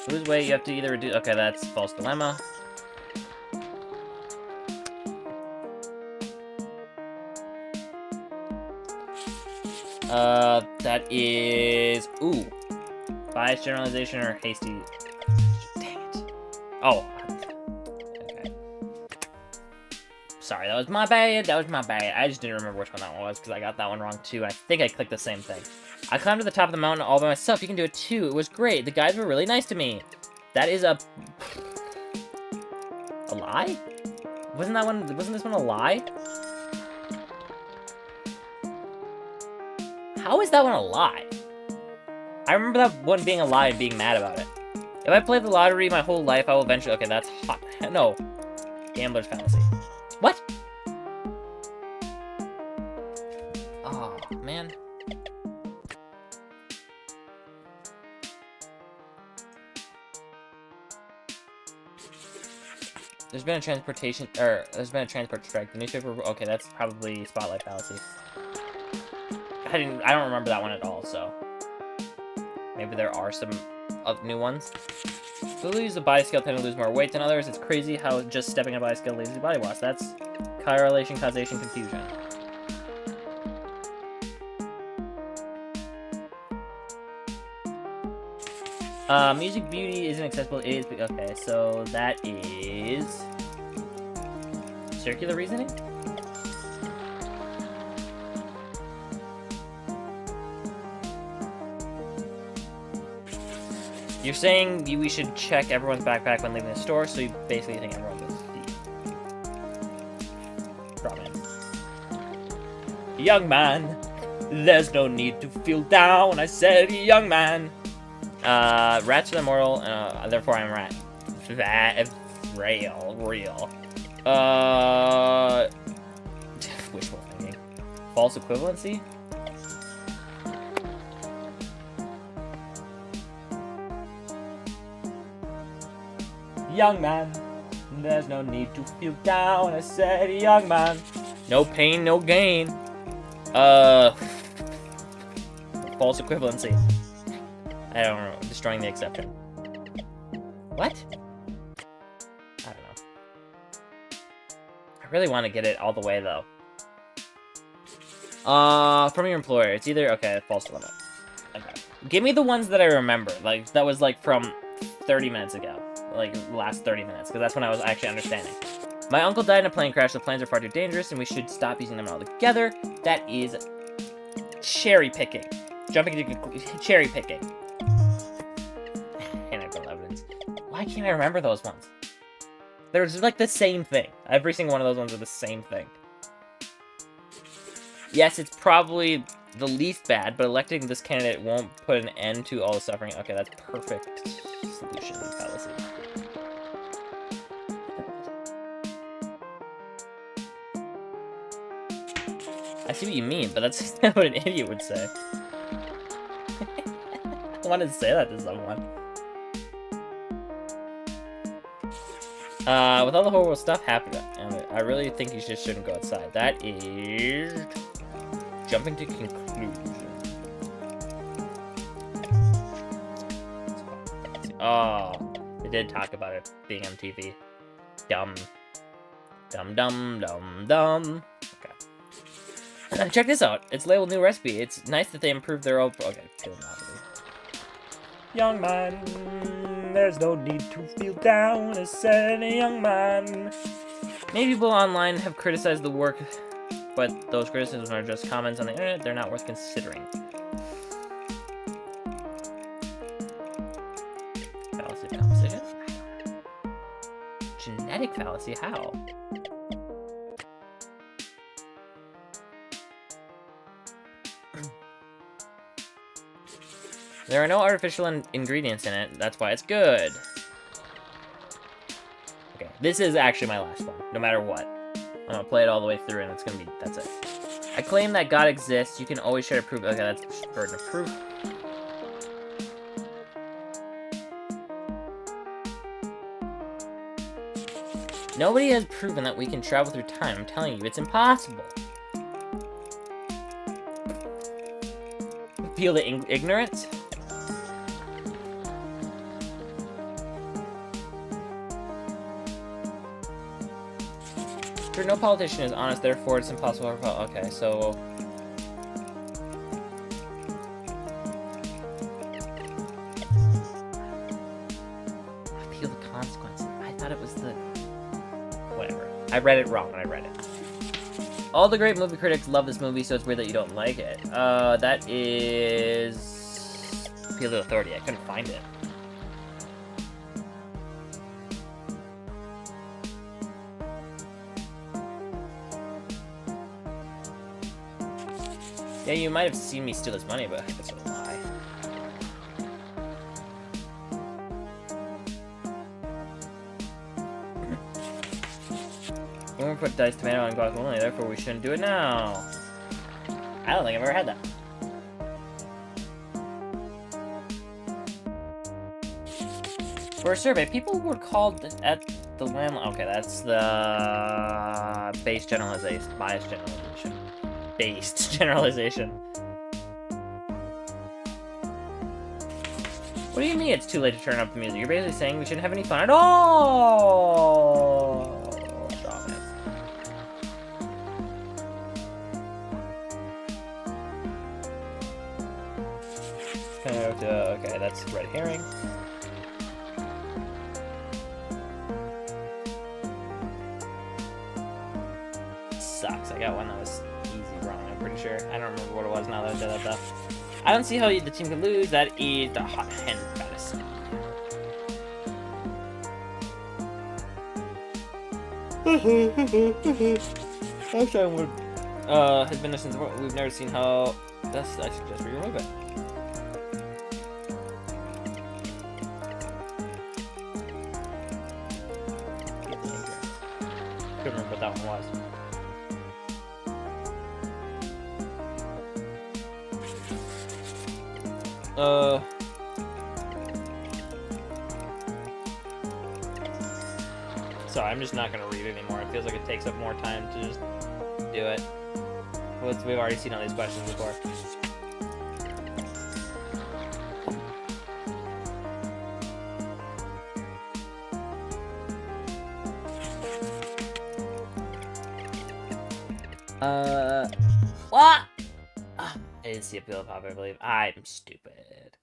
Speaker 1: Lose weight, you have to either reduce... Okay, that's false dilemma. That is... Ooh. Bias generalization or hasty... Dang it. Oh. Okay. Sorry, that was my bad. That was my bad. I just didn't remember which one that one was because I got that one wrong too. I think I clicked the same thing. I climbed to the top of the mountain all by myself. You can do it too. It was great. The guides were really nice to me. That is a lie? Wasn't this one a lie? How is that one a lie? I remember that one being a lie and being mad about it. If I play the lottery my whole life, I will eventually... Okay, that's hot. No. Gambler's fallacy. What? Oh, man. There's been a transport strike. The newspaper... Okay, that's probably Spotlight fallacy. I don't remember that one at all, so... Maybe there are some new ones. People who use the body scale tend to lose more weight than others. It's crazy how just stepping on a body scale leads to body loss. That's correlation, causation, confusion. Music beauty isn't accessible. It is... Okay, so that is... circular reasoning? You're saying we should check everyone's backpack when leaving the store, so you basically think everyone's a thief. Probably. Young man, there's no need to feel down, I said, young man. Rats are immortal, therefore I'm a rat. That is real. Wishful thinking. False equivalency? Young man, there's no need to feel down, I said, young man. No pain, no gain. False equivalency. I don't know, destroying the exception. What? I don't know. I really want to get it all the way, though. From your employer, it's either... Okay, false dilemma. Okay. Give me the ones that I remember. Like, that was, like, from 30 minutes ago. Like, last 30 minutes, because that's when I was actually understanding. My uncle died in a plane crash. The planes are far too dangerous, and we should stop using them altogether. That is cherry picking. Jumping to cherry picking. Anecdotal evidence. Why can't I remember those ones? They're like the same thing. Every single one of those ones are the same thing. Yes, it's probably the least bad, but electing this candidate won't put an end to all the suffering. Okay, that's perfect solution fallacy. I see what you mean, but that's not what an idiot would say. I wanted to say that to someone. With all the horrible stuff happening, I really think you just shouldn't go outside. That is... jumping to conclusion. Oh, they did talk about it being on TV. Dumb. Okay. Check this out. It's labeled new recipe. It's nice that they improved their own... Okay, young man, there's no need to feel down, I said, young man. Many people online have criticized the work, but those criticisms are just comments on the internet. They're not worth considering. Fallacy composition? Genetic fallacy? How? There are no artificial ingredients in it. That's why it's good. Okay, this is actually my last one, no matter what. I'm gonna play it all the way through, and it's gonna be... That's it. I claim that God exists. You can always try to prove... Okay, that's burden of proof. Nobody has proven that we can travel through time. I'm telling you, it's impossible. Appeal to ignorance? Sure, no politician is honest, therefore it's impossible for... Okay, so... Appeal the consequences. I thought it was the... Whatever. I read it wrong when I read it. All the great movie critics love this movie, so it's weird that you don't like it. That is... Appeal to Authority. I couldn't find it. Yeah, you might have seen me steal his money, but that's a lie. We won't put diced tomato on guacamole, therefore we shouldn't do it now. I don't think I've ever had that. For a survey, people were called at the landline. Okay, that's the biased generalization. Based generalization. What do you mean it's too late to turn up the music? You're basically saying we shouldn't have any fun at all! Stop it. Okay, that's red herring. Sucks. I got one that was easy wrong, I'm pretty sure. I don't remember what it was now that I did that though. I don't see how the team could lose. That is the hot hen fallacy. Last time has been there since we've never seen how. I suggest we remove it. Couldn't remember what that one was. Sorry, I'm just not gonna read it anymore. It feels like it takes up more time to just do it. We've already seen all these questions before. What? I didn't see a peel pop, I believe. I'm stupid.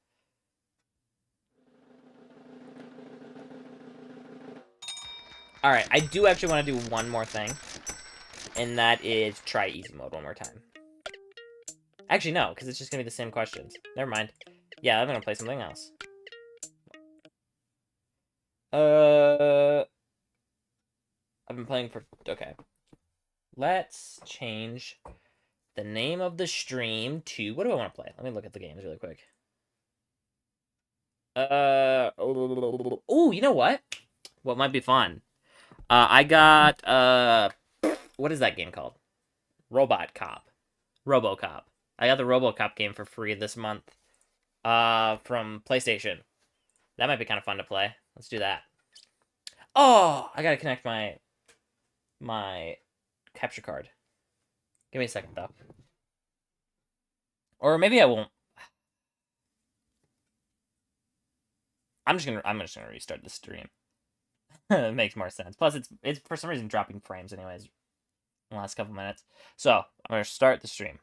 Speaker 1: Alright, I do actually want to do one more thing. And that is try easy mode one more time. Actually, no, because it's just going to be the same questions. Never mind. Yeah, I'm going to play something else. I've been playing for... Okay. Let's change the name of the stream to... What do I want to play? Let me look at the games really quick. Oh, you know what? What might be fun? I got... What is that game called? RoboCop. I got the RoboCop game for free this month. From PlayStation. That might be kind of fun to play. Let's do that. Oh! I gotta connect my capture card. Give me a second, though. Or maybe I won't. I'm just gonna restart the stream. It makes more sense. Plus, it's for some reason dropping frames anyways in the last couple minutes. So, I'm gonna start the stream.